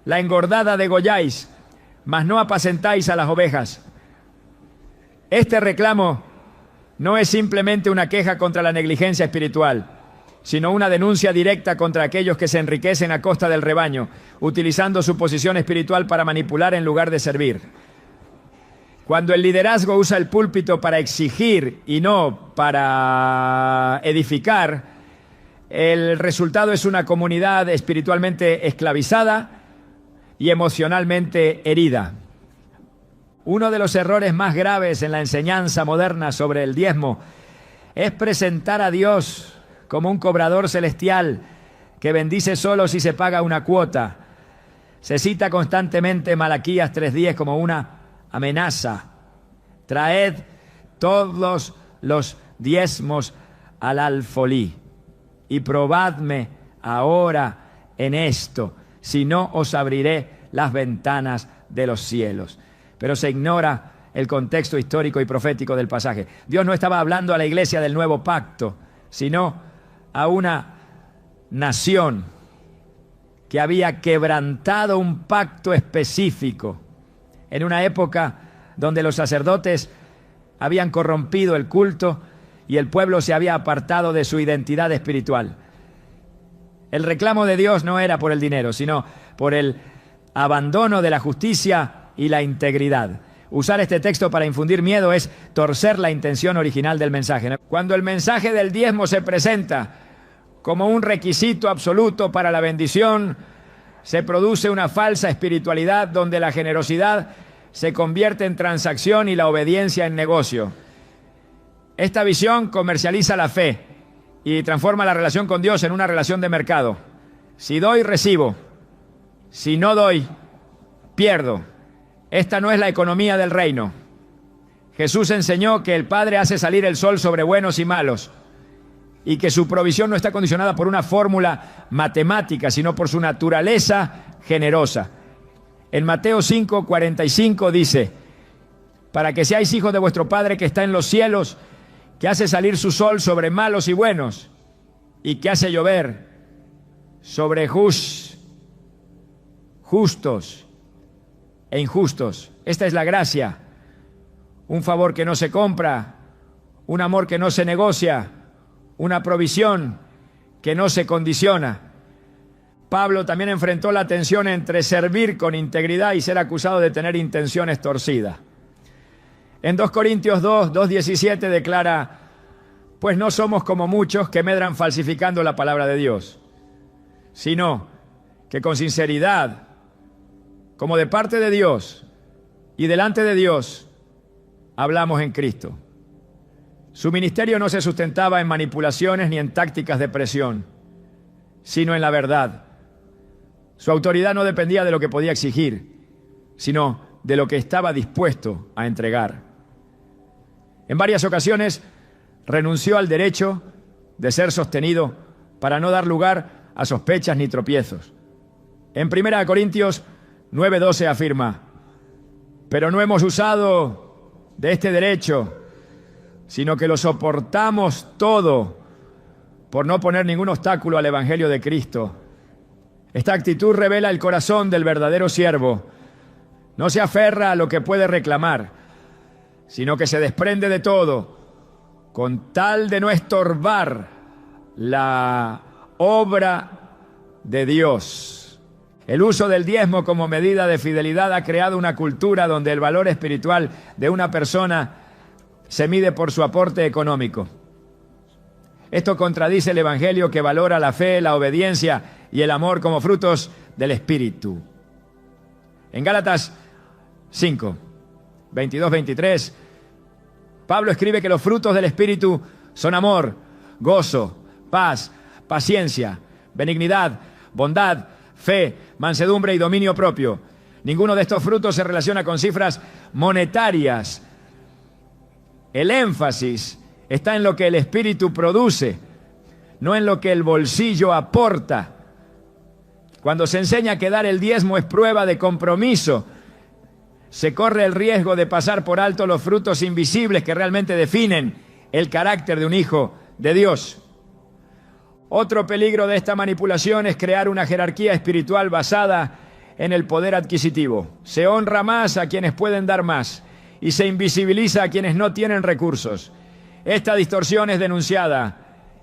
la engordada degolláis, mas no apacentáis a las ovejas. Este reclamo no es simplemente una queja contra la negligencia espiritual, sino una denuncia directa contra aquellos que se enriquecen a costa del rebaño, utilizando su posición espiritual para manipular en lugar de servir. Cuando el liderazgo usa el púlpito para exigir y no para edificar, el resultado es una comunidad espiritualmente esclavizada y emocionalmente herida. Uno de los errores más graves en la enseñanza moderna sobre el diezmo es presentar a Dios como un cobrador celestial que bendice solo si se paga una cuota. Se cita constantemente Malaquías 3:10 como una amenaza. Traed todos los diezmos al alfolí y probadme ahora en esto, si no os abriré las ventanas de los cielos. Pero se ignora el contexto histórico y profético del pasaje. Dios no estaba hablando a la iglesia del nuevo pacto, sino a una nación que había quebrantado un pacto específico en una época donde los sacerdotes habían corrompido el culto y el pueblo se había apartado de su identidad espiritual. El reclamo de Dios no era por el dinero, sino por el abandono de la justicia y la integridad. Usar este texto para infundir miedo es torcer la intención original del mensaje. Cuando el mensaje del diezmo se presenta como un requisito absoluto para la bendición, se produce una falsa espiritualidad donde la generosidad se convierte en transacción y la obediencia en negocio. Esta visión comercializa la fe y transforma la relación con Dios en una relación de mercado. Si doy, recibo. Si no doy, pierdo. Esta no es la economía del reino. Jesús enseñó que el Padre hace salir el sol sobre buenos y malos y que su provisión no está condicionada por una fórmula matemática, sino por su naturaleza generosa. En Mateo 5:45 dice: para que seáis hijos de vuestro Padre que está en los cielos, que hace salir su sol sobre malos y buenos, y que hace llover sobre justos e injustos. Esta es la gracia, un favor que no se compra, un amor que no se negocia, una provisión que no se condiciona. Pablo también enfrentó la tensión entre servir con integridad y ser acusado de tener intenciones torcidas. En 2 Corintios 2:17 declara: pues no somos como muchos que medran falsificando la palabra de Dios, sino que con sinceridad, como de parte de Dios y delante de Dios, hablamos en Cristo. Su ministerio no se sustentaba en manipulaciones ni en tácticas de presión, sino en la verdad. Su autoridad no dependía de lo que podía exigir, sino de lo que estaba dispuesto a entregar. En varias ocasiones renunció al derecho de ser sostenido para no dar lugar a sospechas ni tropiezos. En 1 Corintios 9:12 afirma: pero no hemos usado de este derecho, sino que lo soportamos todo por no poner ningún obstáculo al Evangelio de Cristo. Esta actitud revela el corazón del verdadero siervo. No se aferra a lo que puede reclamar, sino que se desprende de todo, con tal de no estorbar la obra de Dios. El uso del diezmo como medida de fidelidad ha creado una cultura donde el valor espiritual de una persona se mide por su aporte económico. Esto contradice el Evangelio, que valora la fe, la obediencia y el amor como frutos del Espíritu. En Gálatas 5:22-23, Pablo escribe que los frutos del Espíritu son amor, gozo, paz, paciencia, benignidad, bondad, fe, mansedumbre y dominio propio. Ninguno de estos frutos se relaciona con cifras monetarias. El énfasis está en lo que el Espíritu produce, no en lo que el bolsillo aporta. Cuando se enseña que dar el diezmo es prueba de compromiso, se corre el riesgo de pasar por alto los frutos invisibles que realmente definen el carácter de un hijo de Dios. Otro peligro de esta manipulación es crear una jerarquía espiritual basada en el poder adquisitivo. Se honra más a quienes pueden dar más y se invisibiliza a quienes no tienen recursos. Esta distorsión es denunciada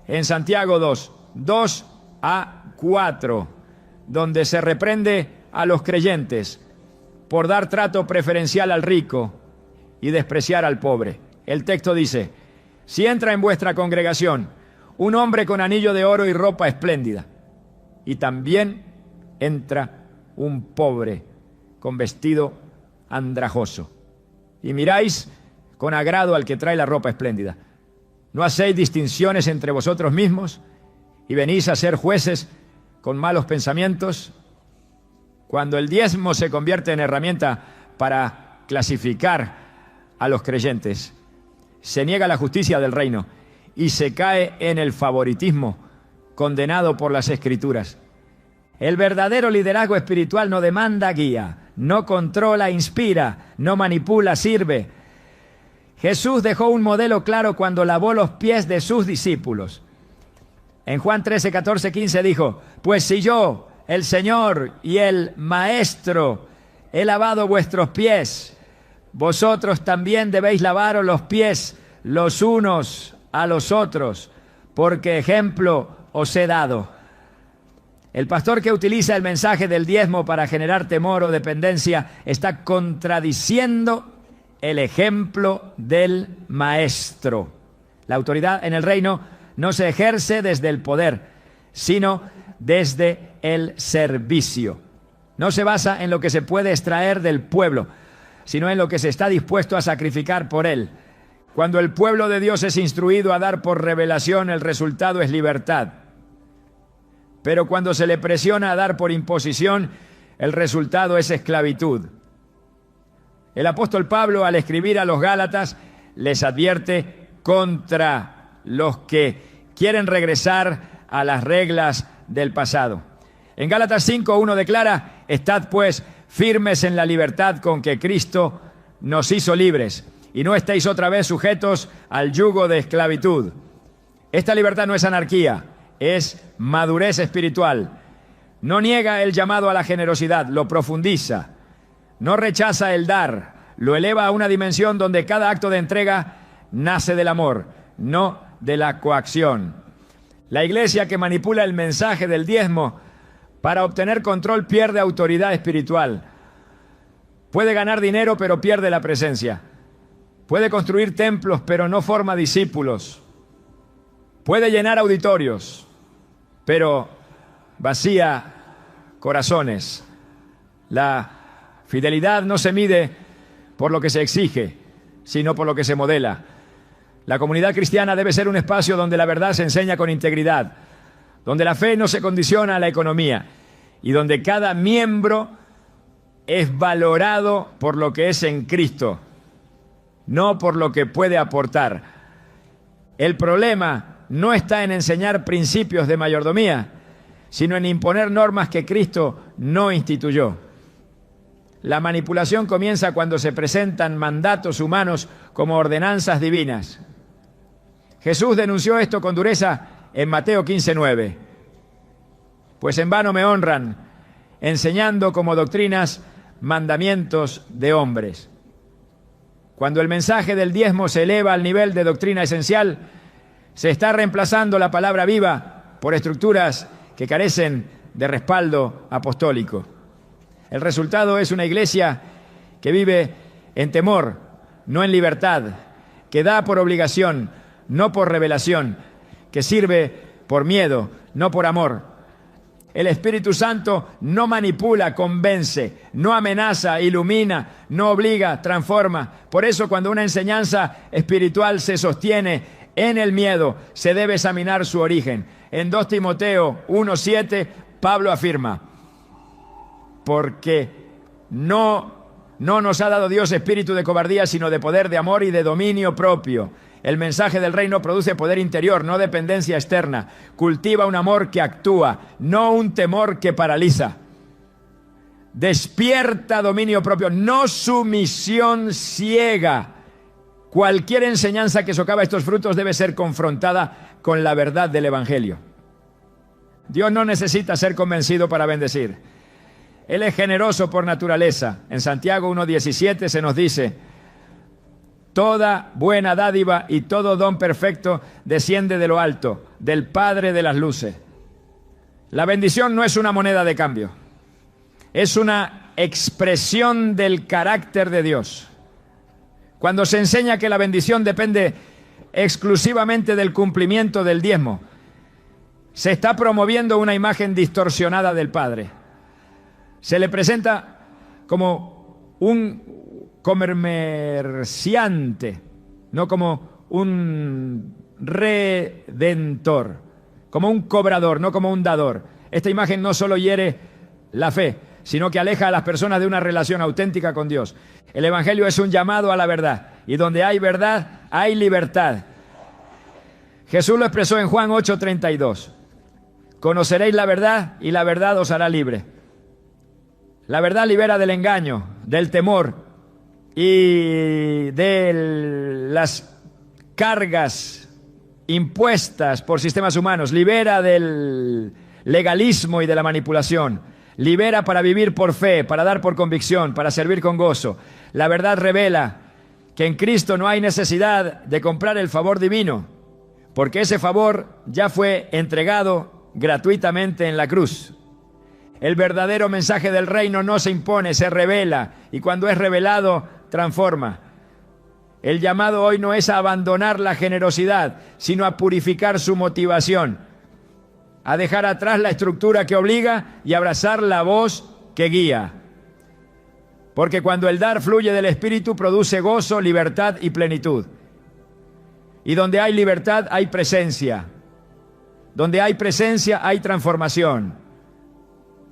en Santiago 2:2-4, donde se reprende a los creyentes por dar trato preferencial al rico y despreciar al pobre. El texto dice: si entra en vuestra congregación un hombre con anillo de oro y ropa espléndida, y también entra un pobre con vestido andrajoso, y miráis con agrado al que trae la ropa espléndida, ¿no hacéis distinciones entre vosotros mismos y venís a ser jueces con malos pensamientos? Cuando el diezmo se convierte en herramienta para clasificar a los creyentes, se niega la justicia del reino y se cae en el favoritismo condenado por las Escrituras. El verdadero liderazgo espiritual no demanda guía, no controla, inspira, no manipula, sirve. Jesús dejó un modelo claro cuando lavó los pies de sus discípulos. En Juan 13, 14, 15 dijo: pues si yo, el Señor y el Maestro, he lavado vuestros pies, vosotros también debéis lavaros los pies los unos a los otros, porque ejemplo os he dado. El pastor que utiliza el mensaje del diezmo para generar temor o dependencia está contradiciendo el ejemplo del Maestro. La autoridad en el reino no se ejerce desde el poder, sino desde el servicio. No se basa en lo que se puede extraer del pueblo, sino en lo que se está dispuesto a sacrificar por él. Cuando el pueblo de Dios es instruido a dar por revelación, el resultado es libertad. Pero cuando se le presiona a dar por imposición, el resultado es esclavitud. El apóstol Pablo, al escribir a los Gálatas, les advierte contra los que quieren regresar a las reglas del pasado. En Gálatas 5:1 declara: estad pues firmes en la libertad con que Cristo nos hizo libres, y no estéis otra vez sujetos al yugo de esclavitud. Esta libertad no es anarquía, es madurez espiritual. No niega el llamado a la generosidad, lo profundiza. No rechaza el dar, lo eleva a una dimensión donde cada acto de entrega nace del amor, no de la coacción. La iglesia que manipula el mensaje del diezmo para obtener control pierde autoridad espiritual. Puede ganar dinero, pero pierde la presencia. Puede construir templos, pero no forma discípulos. Puede llenar auditorios, pero vacía corazones. La fidelidad no se mide por lo que se exige, sino por lo que se modela. La comunidad cristiana debe ser un espacio donde la verdad se enseña con integridad, donde la fe no se condiciona a la economía y donde cada miembro es valorado por lo que es en Cristo, no por lo que puede aportar. El problema no está en enseñar principios de mayordomía, sino en imponer normas que Cristo no instituyó. La manipulación comienza cuando se presentan mandatos humanos como ordenanzas divinas. Jesús denunció esto con dureza en Mateo 15:9. Pues en vano me honran, enseñando como doctrinas mandamientos de hombres. Cuando el mensaje del diezmo se eleva al nivel de doctrina esencial, se está reemplazando la palabra viva por estructuras que carecen de respaldo apostólico. El resultado es una iglesia que vive en temor, no en libertad, que da por obligación, no por revelación, que sirve por miedo, no por amor. El Espíritu Santo no manipula, convence, no amenaza, ilumina, no obliga, transforma. Por eso, cuando una enseñanza espiritual se sostiene en el miedo, se debe examinar su origen. En 2 Timoteo 1:7, Pablo afirma: porque no nos ha dado Dios espíritu de cobardía, sino de poder, de amor y de dominio propio. El mensaje del reino produce poder interior, no dependencia externa. Cultiva un amor que actúa, no un temor que paraliza. Despierta dominio propio, no sumisión ciega. Cualquier enseñanza que socava estos frutos debe ser confrontada con la verdad del Evangelio. Dios no necesita ser convencido para bendecir. Él es generoso por naturaleza. En Santiago 1:17 se nos dice: toda buena dádiva y todo don perfecto desciende de lo alto, del Padre de las luces. La bendición no es una moneda de cambio, es una expresión del carácter de Dios. Cuando se enseña que la bendición depende exclusivamente del cumplimiento del diezmo, se está promoviendo una imagen distorsionada del Padre. Se le presenta como un comerciante, no como un redentor, como un cobrador, no como un dador. Esta imagen no solo hiere la fe, sino que aleja a las personas de una relación auténtica con Dios. El Evangelio es un llamado a la verdad, y donde hay verdad, hay libertad. Jesús lo expresó en Juan 8:32. Conoceréis la verdad y la verdad os hará libre. La verdad libera del engaño, del temor y de las cargas impuestas por sistemas humanos. Libera del legalismo y de la manipulación. Libera para vivir por fe, para dar por convicción, para servir con gozo. La verdad revela que en Cristo no hay necesidad de comprar el favor divino, porque ese favor ya fue entregado gratuitamente en la cruz. El verdadero mensaje del reino no se impone, se revela, y cuando es revelado, transforma. El llamado hoy no es a abandonar la generosidad, sino a purificar su motivación, a dejar atrás la estructura que obliga y abrazar la voz que guía. Porque cuando el dar fluye del Espíritu, produce gozo, libertad y plenitud. Y donde hay libertad, hay presencia. Donde hay presencia, hay transformación.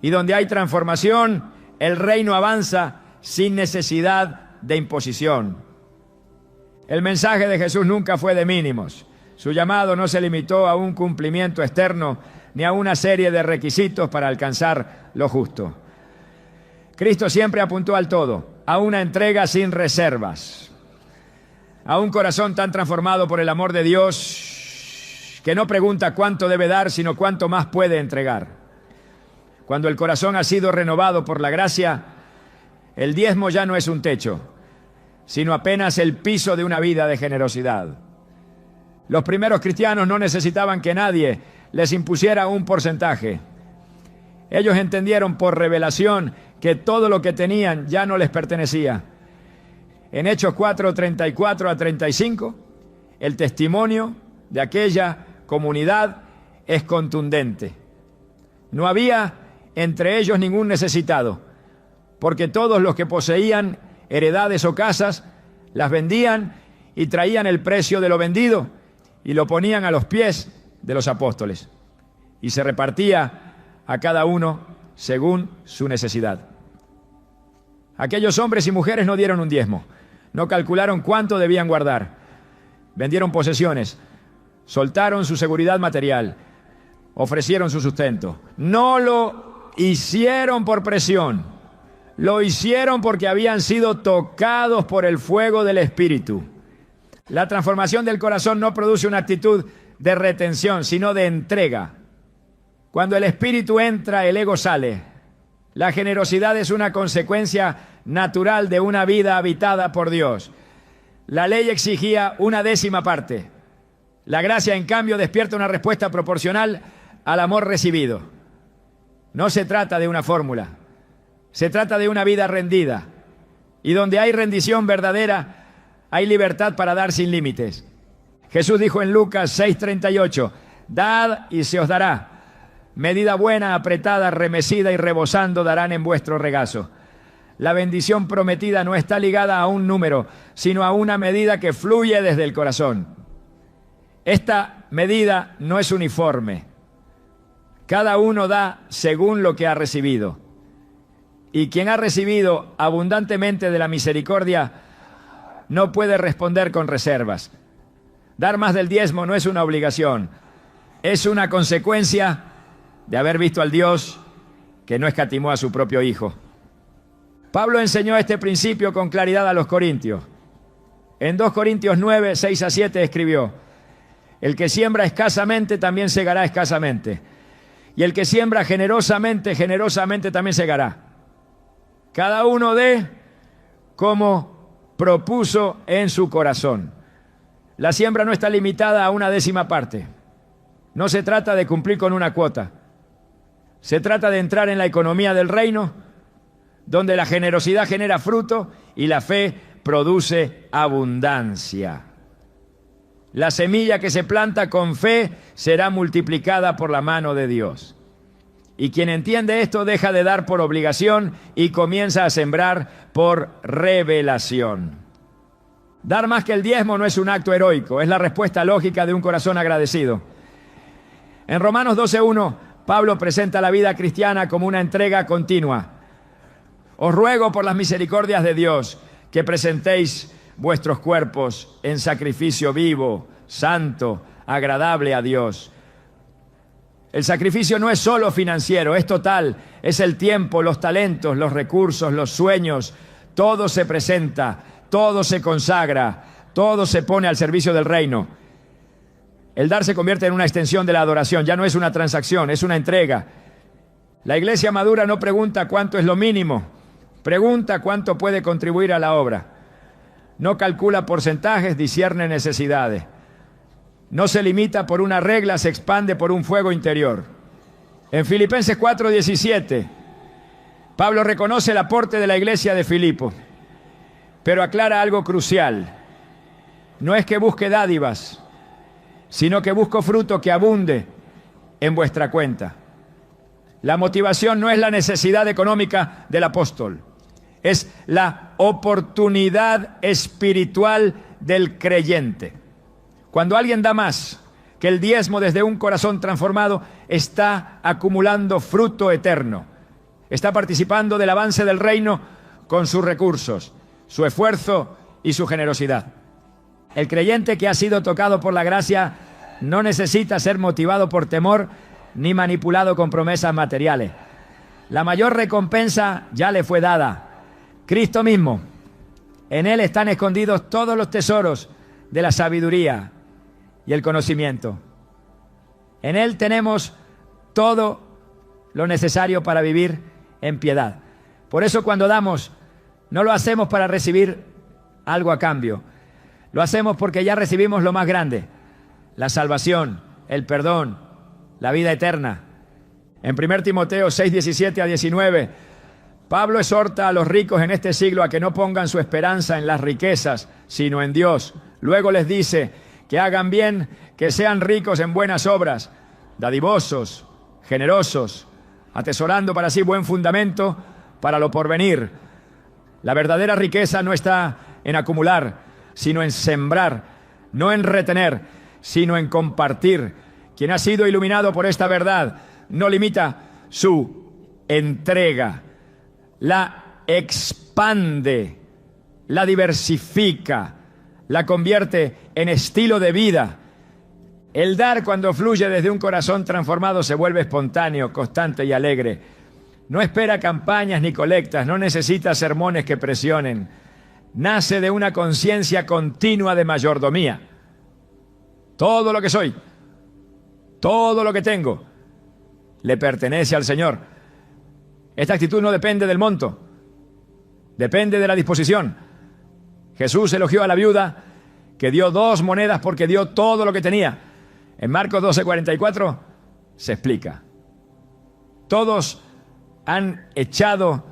Y donde hay transformación, el reino avanza sin necesidad de imposición. El mensaje de Jesús nunca fue de mínimos. Su llamado no se limitó a un cumplimiento externo ni a una serie de requisitos para alcanzar lo justo. Cristo siempre apuntó al todo, a una entrega sin reservas, a un corazón tan transformado por el amor de Dios que no pregunta cuánto debe dar, sino cuánto más puede entregar. Cuando el corazón ha sido renovado por la gracia, el diezmo ya no es un techo, sino apenas el piso de una vida de generosidad. Los primeros cristianos no necesitaban que nadie les impusiera un porcentaje. Ellos entendieron por revelación que todo lo que tenían ya no les pertenecía. En Hechos 4:34 a 35, el testimonio de aquella comunidad es contundente. No había entre ellos ningún necesitado, porque todos los que poseían heredades o casas las vendían y traían el precio de lo vendido y lo ponían a los pies de los apóstoles, y se repartía a cada uno según su necesidad. Aquellos hombres y mujeres no dieron un diezmo, no calcularon cuánto debían guardar, vendieron posesiones, soltaron su seguridad material, ofrecieron su sustento. No lo hicieron por presión, lo hicieron porque habían sido tocados por el fuego del Espíritu. La transformación del corazón no produce una actitud de retención, sino de entrega. Cuando el Espíritu entra, el ego sale. La generosidad es una consecuencia natural de una vida habitada por Dios. La ley exigía una décima parte. La gracia, en cambio, despierta una respuesta proporcional al amor recibido. No se trata de una fórmula, se trata de una vida rendida. Y donde hay rendición verdadera, hay libertad para dar sin límites. Jesús dijo en Lucas 6:38, dad y se os dará. Medida buena, apretada, remecida y rebosando darán en vuestro regazo. La bendición prometida no está ligada a un número, sino a una medida que fluye desde el corazón. Esta medida no es uniforme. Cada uno da según lo que ha recibido. Y quien ha recibido abundantemente de la misericordia no puede responder con reservas. Dar más del diezmo no es una obligación, es una consecuencia de haber visto al Dios que no escatimó a su propio Hijo. Pablo enseñó este principio con claridad a los corintios. En 2 Corintios 9, 6 a 7 escribió, el que siembra escasamente también segará escasamente, y el que siembra generosamente, generosamente también segará. Cada uno dé como propuso en su corazón. La siembra no está limitada a una décima parte. No se trata de cumplir con una cuota. Se trata de entrar en la economía del reino, donde la generosidad genera fruto y la fe produce abundancia. La semilla que se planta con fe será multiplicada por la mano de Dios. Y quien entiende esto deja de dar por obligación y comienza a sembrar por revelación. Dar más que el diezmo no es un acto heroico, es la respuesta lógica de un corazón agradecido. En Romanos 12:1, Pablo presenta la vida cristiana como una entrega continua. Os ruego por las misericordias de Dios que presentéis vuestros cuerpos en sacrificio vivo, santo, agradable a Dios. El sacrificio no es solo financiero, es total, es el tiempo, los talentos, los recursos, los sueños, todo se presenta, todo se consagra, todo se pone al servicio del reino. El dar se convierte en una extensión de la adoración, ya no es una transacción, es una entrega. La iglesia madura no pregunta cuánto es lo mínimo, pregunta cuánto puede contribuir a la obra. No calcula porcentajes, discierne necesidades. No se limita por una regla, se expande por un fuego interior. En Filipenses 4:17, Pablo reconoce el aporte de la iglesia de Filipo, pero aclara algo crucial. No es que busque dádivas, sino que busco fruto que abunde en vuestra cuenta. La motivación no es la necesidad económica del apóstol, es la oportunidad espiritual del creyente. Cuando alguien da más que el diezmo desde un corazón transformado, está acumulando fruto eterno. Está participando del avance del reino con sus recursos, su esfuerzo y su generosidad. El creyente que ha sido tocado por la gracia no necesita ser motivado por temor ni manipulado con promesas materiales. La mayor recompensa ya le fue dada. Cristo mismo. En Él están escondidos todos los tesoros de la sabiduría y el conocimiento. En Él tenemos todo lo necesario para vivir en piedad. Por eso cuando damos, no lo hacemos para recibir algo a cambio. Lo hacemos porque ya recibimos lo más grande, la salvación, el perdón, la vida eterna. En 1 Timoteo 6:17-19, Pablo exhorta a los ricos en este siglo a que no pongan su esperanza en las riquezas, sino en Dios. Luego les dice que hagan bien, que sean ricos en buenas obras, dadivosos, generosos, atesorando para sí buen fundamento para lo porvenir. La verdadera riqueza no está en acumular, sino en sembrar, no en retener, sino en compartir. Quien ha sido iluminado por esta verdad no limita su entrega, la expande, la diversifica, la convierte en estilo de vida. El dar, cuando fluye desde un corazón transformado, se vuelve espontáneo, constante y alegre. No espera campañas ni colectas, no necesita sermones que presionen. Nace de una conciencia continua de mayordomía. Todo lo que soy, todo lo que tengo, le pertenece al Señor. Esta actitud no depende del monto, depende de la disposición. Jesús elogió a la viuda que dio 2 monedas porque dio todo lo que tenía. En Marcos 12:44 se explica. Todos han echado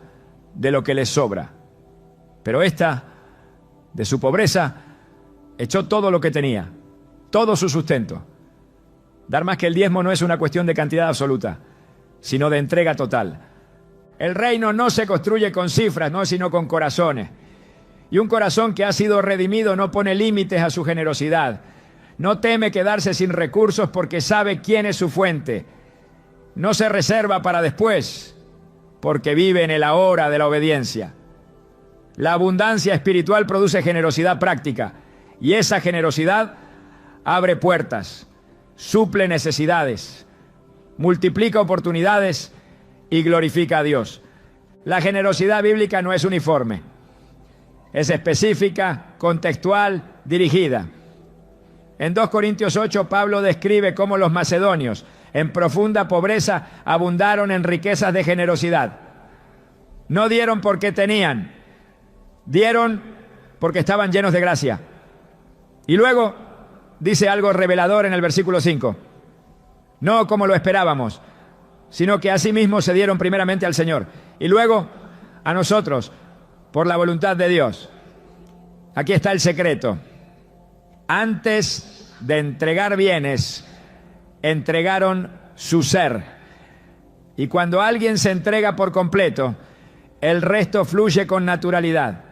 de lo que les sobra, pero esta, de su pobreza, echó todo lo que tenía, todo su sustento. Dar más que el diezmo no es una cuestión de cantidad absoluta, sino de entrega total. El reino no se construye con cifras, no, sino con corazones. Y un corazón que ha sido redimido no pone límites a su generosidad. No teme quedarse sin recursos porque sabe quién es su fuente. No se reserva para después, porque vive en el ahora de la obediencia. La abundancia espiritual produce generosidad práctica, y esa generosidad abre puertas, suple necesidades, multiplica oportunidades y glorifica a Dios. La generosidad bíblica no es uniforme. Es específica, contextual, dirigida. En 2 Corintios 8, Pablo describe cómo los macedonios, en profunda pobreza, abundaron en riquezas de generosidad. No dieron porque tenían, dieron porque estaban llenos de gracia. Y luego dice algo revelador en el versículo 5. No como lo esperábamos, sino que asimismo se dieron primeramente al Señor y luego a nosotros, por la voluntad de Dios. Aquí está el secreto. Antes de entregar bienes, entregaron su ser. Y cuando alguien se entrega por completo, el resto fluye con naturalidad.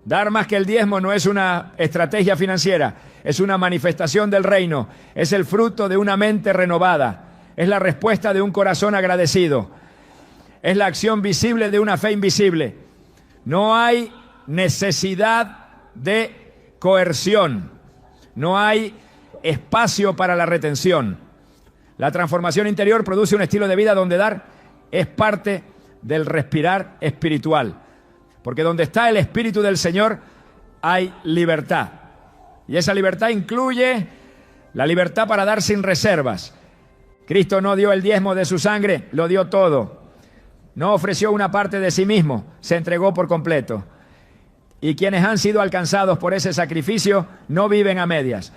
Dar más que el diezmo no es una estrategia financiera, es una manifestación del reino, es el fruto de una mente renovada, es la respuesta de un corazón agradecido, es la acción visible de una fe invisible. No hay necesidad de coerción, no hay espacio para la retención. La transformación interior produce un estilo de vida donde dar es parte del respirar espiritual. Porque donde está el Espíritu del Señor hay libertad. Y esa libertad incluye la libertad para dar sin reservas. Cristo no dio el diezmo de su sangre, lo dio todo. No ofreció una parte de sí mismo, se entregó por completo. Y quienes han sido alcanzados por ese sacrificio no viven a medias.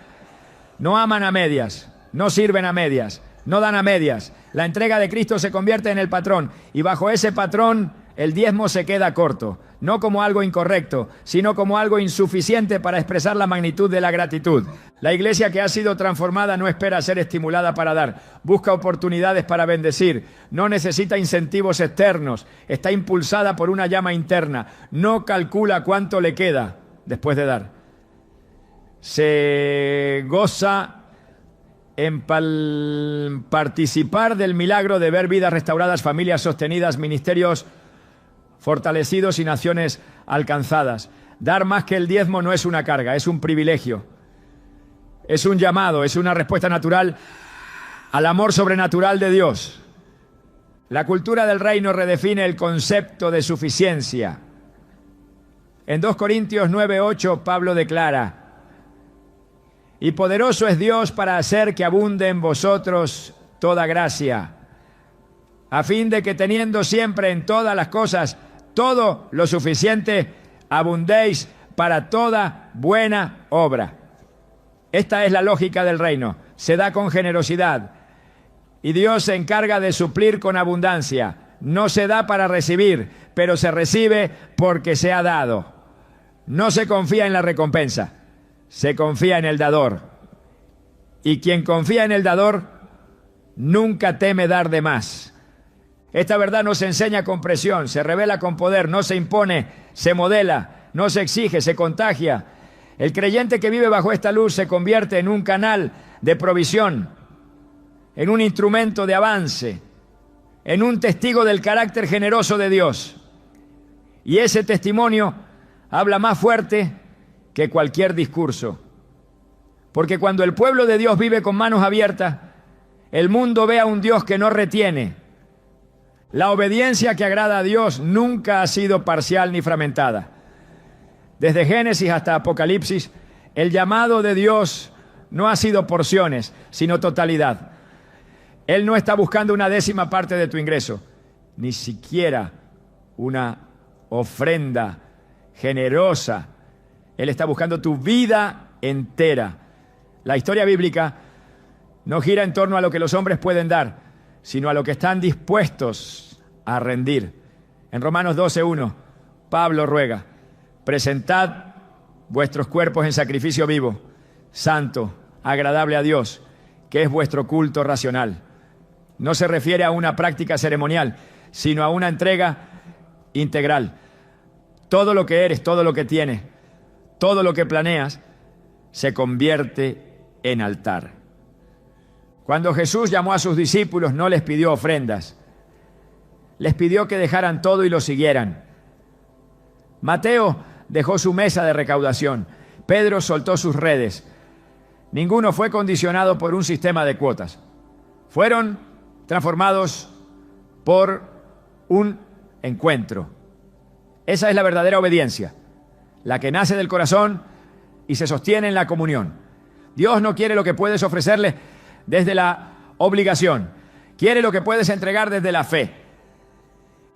No aman a medias, no sirven a medias, no dan a medias. La entrega de Cristo se convierte en el patrón y bajo ese patrón el diezmo se queda corto, no como algo incorrecto, sino como algo insuficiente para expresar la magnitud de la gratitud. La iglesia que ha sido transformada no espera ser estimulada para dar, busca oportunidades para bendecir, no necesita incentivos externos, está impulsada por una llama interna, no calcula cuánto le queda después de dar. Se goza en participar del milagro de ver vidas restauradas, familias sostenidas, ministerios fortalecidos y naciones alcanzadas. Dar más que el diezmo no es una carga, es un privilegio. Es un llamado, es una respuesta natural al amor sobrenatural de Dios. La cultura del reino redefine el concepto de suficiencia. En 2 Corintios 9:8 Pablo declara: y poderoso es Dios para hacer que abunde en vosotros toda gracia, a fin de que teniendo siempre en todas las cosas todo lo suficiente, abundéis para toda buena obra. Esta es la lógica del reino. Se da con generosidad y Dios se encarga de suplir con abundancia. No se da para recibir, pero se recibe porque se ha dado. No se confía en la recompensa, se confía en el dador. Y quien confía en el dador nunca teme dar de más. Esta verdad no se enseña con presión, se revela con poder, no se impone, se modela, no se exige, se contagia. El creyente que vive bajo esta luz se convierte en un canal de provisión, en un instrumento de avance, en un testigo del carácter generoso de Dios. Y ese testimonio habla más fuerte que cualquier discurso. Porque cuando el pueblo de Dios vive con manos abiertas, el mundo ve a un Dios que no retiene. La obediencia que agrada a Dios nunca ha sido parcial ni fragmentada. Desde Génesis hasta Apocalipsis, el llamado de Dios no ha sido porciones, sino totalidad. Él no está buscando una décima parte de tu ingreso, ni siquiera una ofrenda generosa. Él está buscando tu vida entera. La historia bíblica no gira en torno a lo que los hombres pueden dar, sino a lo que están dispuestos a rendir. En Romanos 12:1, Pablo ruega: presentad vuestros cuerpos en sacrificio vivo, santo, agradable a Dios, que es vuestro culto racional. No se refiere a una práctica ceremonial, sino a una entrega integral. Todo lo que eres, todo lo que tienes, todo lo que planeas, se convierte en altar. Cuando Jesús llamó a sus discípulos, no les pidió ofrendas. Les pidió que dejaran todo y lo siguieran. Mateo dejó su mesa de recaudación. Pedro soltó sus redes. Ninguno fue condicionado por un sistema de cuotas. Fueron transformados por un encuentro. Esa es la verdadera obediencia, la que nace del corazón y se sostiene en la comunión. Dios no quiere lo que puedes ofrecerle desde la obligación, quiere lo que puedes entregar desde la fe.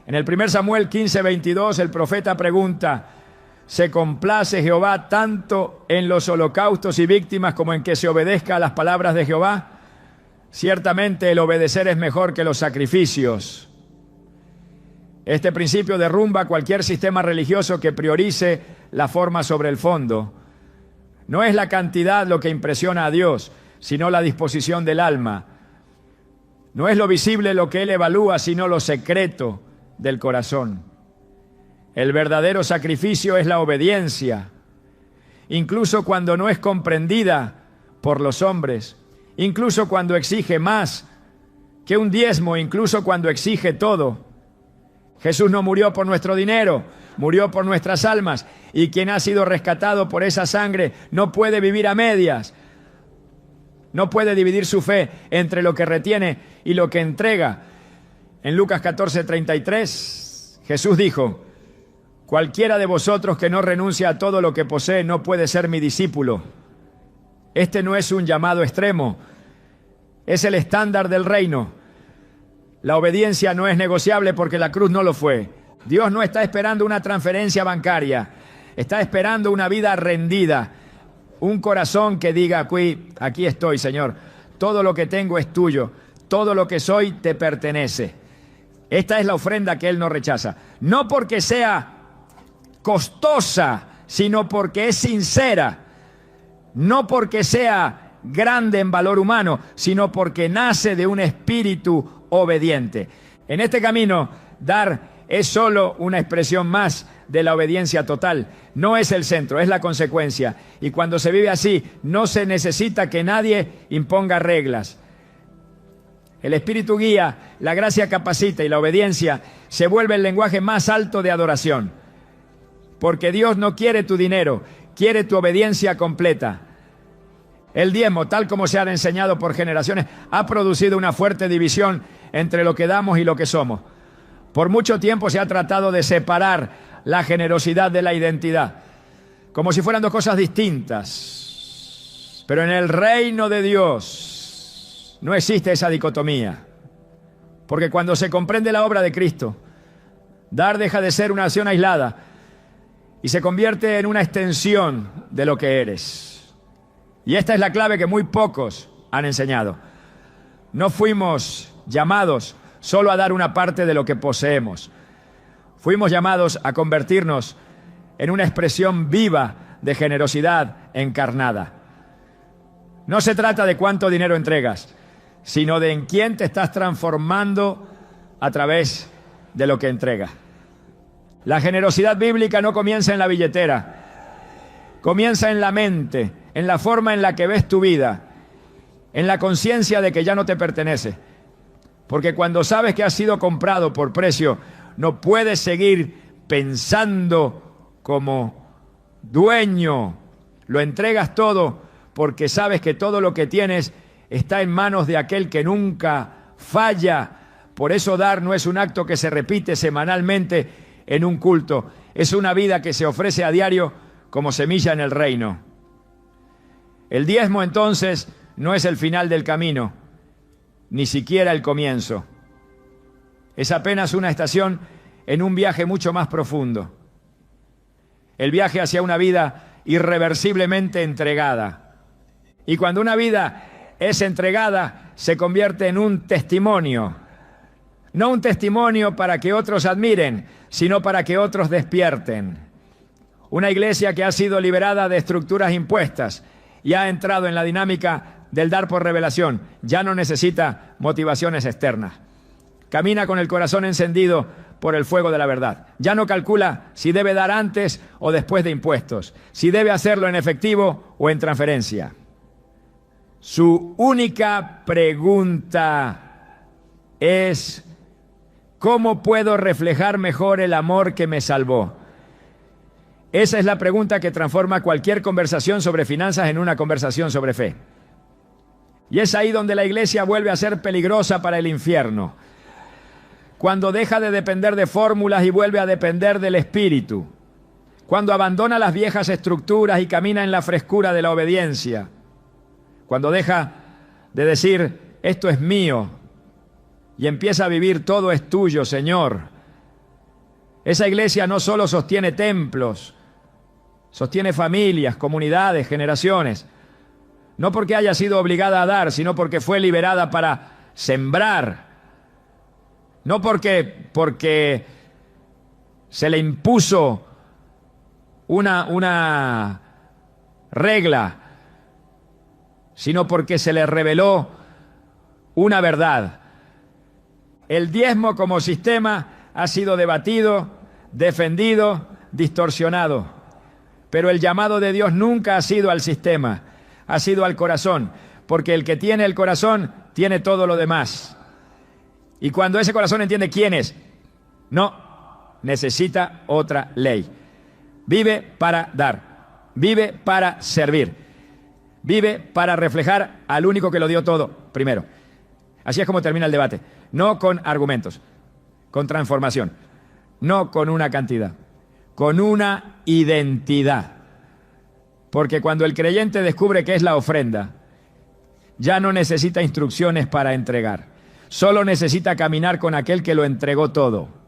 En el 1 Samuel 15:22 el profeta pregunta: ¿se complace Jehová tanto en los holocaustos y víctimas como en que se obedezca a las palabras de Jehová? Ciertamente el obedecer es mejor que los sacrificios, Este principio derrumba cualquier sistema religioso que priorice la forma sobre el fondo. No es la cantidad lo que impresiona a Dios, sino la disposición del alma. No es lo visible lo que Él evalúa, sino lo secreto del corazón. El verdadero sacrificio es la obediencia, incluso cuando no es comprendida por los hombres, incluso cuando exige más que un diezmo, incluso cuando exige todo. Jesús no murió por nuestro dinero, murió por nuestras almas, y quien ha sido rescatado por esa sangre no puede vivir a medias, no puede dividir su fe entre lo que retiene y lo que entrega. En Lucas 14:33, Jesús dijo: cualquiera de vosotros que no renuncia a todo lo que posee no puede ser mi discípulo. Este no es un llamado extremo, es el estándar del reino. La obediencia no es negociable porque la cruz no lo fue. Dios no está esperando una transferencia bancaria, está esperando una vida rendida, un corazón que diga: aquí estoy, Señor, todo lo que tengo es tuyo, todo lo que soy te pertenece. Esta es la ofrenda que Él no rechaza, no porque sea costosa, sino porque es sincera, no porque sea grande en valor humano, sino porque nace de un espíritu obediente. En este camino, dar es solo una expresión más de la obediencia total. No es el centro, es la consecuencia. Y cuando se vive así, no se necesita que nadie imponga reglas. El Espíritu guía, la gracia capacita y la obediencia se vuelve el lenguaje más alto de adoración. Porque Dios no quiere tu dinero, quiere tu obediencia completa. El diezmo, tal como se ha enseñado por generaciones, ha producido una fuerte división entre lo que damos y lo que somos. Por mucho tiempo se ha tratado de separar la generosidad de la identidad, como si fueran dos cosas distintas. Pero en el reino de Dios no existe esa dicotomía, porque cuando se comprende la obra de Cristo, dar deja de ser una acción aislada y se convierte en una extensión de lo que eres. Y esta es la clave que muy pocos han enseñado. No fuimos llamados solo a dar una parte de lo que poseemos. Fuimos llamados a convertirnos en una expresión viva de generosidad encarnada. No se trata de cuánto dinero entregas, sino de en quién te estás transformando a través de lo que entregas. La generosidad bíblica no comienza en la billetera, comienza en la mente, en la forma en la que ves tu vida, en la conciencia de que ya no te pertenece. Porque cuando sabes que has sido comprado por precio, no puedes seguir pensando como dueño. Lo entregas todo porque sabes que todo lo que tienes está en manos de aquel que nunca falla. Por eso dar no es un acto que se repite semanalmente en un culto. Es una vida que se ofrece a diario como semilla en el reino. El diezmo, entonces, no es el final del camino, ni siquiera el comienzo. Es apenas una estación en un viaje mucho más profundo. El viaje hacia una vida irreversiblemente entregada. Y cuando una vida es entregada, se convierte en un testimonio. No un testimonio para que otros admiren, sino para que otros despierten. Una iglesia que ha sido liberada de estructuras impuestas y ha entrado en la dinámica del dar por revelación, ya no necesita motivaciones externas. Camina con el corazón encendido por el fuego de la verdad. Ya no calcula si debe dar antes o después de impuestos, si debe hacerlo en efectivo o en transferencia. Su única pregunta es: ¿cómo puedo reflejar mejor el amor que me salvó? Esa es la pregunta que transforma cualquier conversación sobre finanzas en una conversación sobre fe. Y es ahí donde la iglesia vuelve a ser peligrosa para el infierno. Cuando deja de depender de fórmulas y vuelve a depender del Espíritu. Cuando abandona las viejas estructuras y camina en la frescura de la obediencia. Cuando deja de decir: esto es mío, y empieza a vivir: todo es tuyo, Señor. Esa iglesia no solo sostiene templos, sostiene familias, comunidades, generaciones. No porque haya sido obligada a dar, sino porque fue liberada para sembrar. No porque se le impuso una regla, sino porque se le reveló una verdad. El diezmo como sistema ha sido debatido, defendido, distorsionado. Pero el llamado de Dios nunca ha sido al sistema, ha sido al corazón, porque el que tiene el corazón tiene todo lo demás. Y cuando ese corazón entiende quién es, no necesita otra ley. Vive para dar, vive para servir, vive para reflejar al único que lo dio todo primero. Así es como termina el debate, no con argumentos, con transformación, no con una cantidad, con una identidad. Porque cuando el creyente descubre qué es la ofrenda, ya no necesita instrucciones para entregar, solo necesita caminar con aquel que lo entregó todo.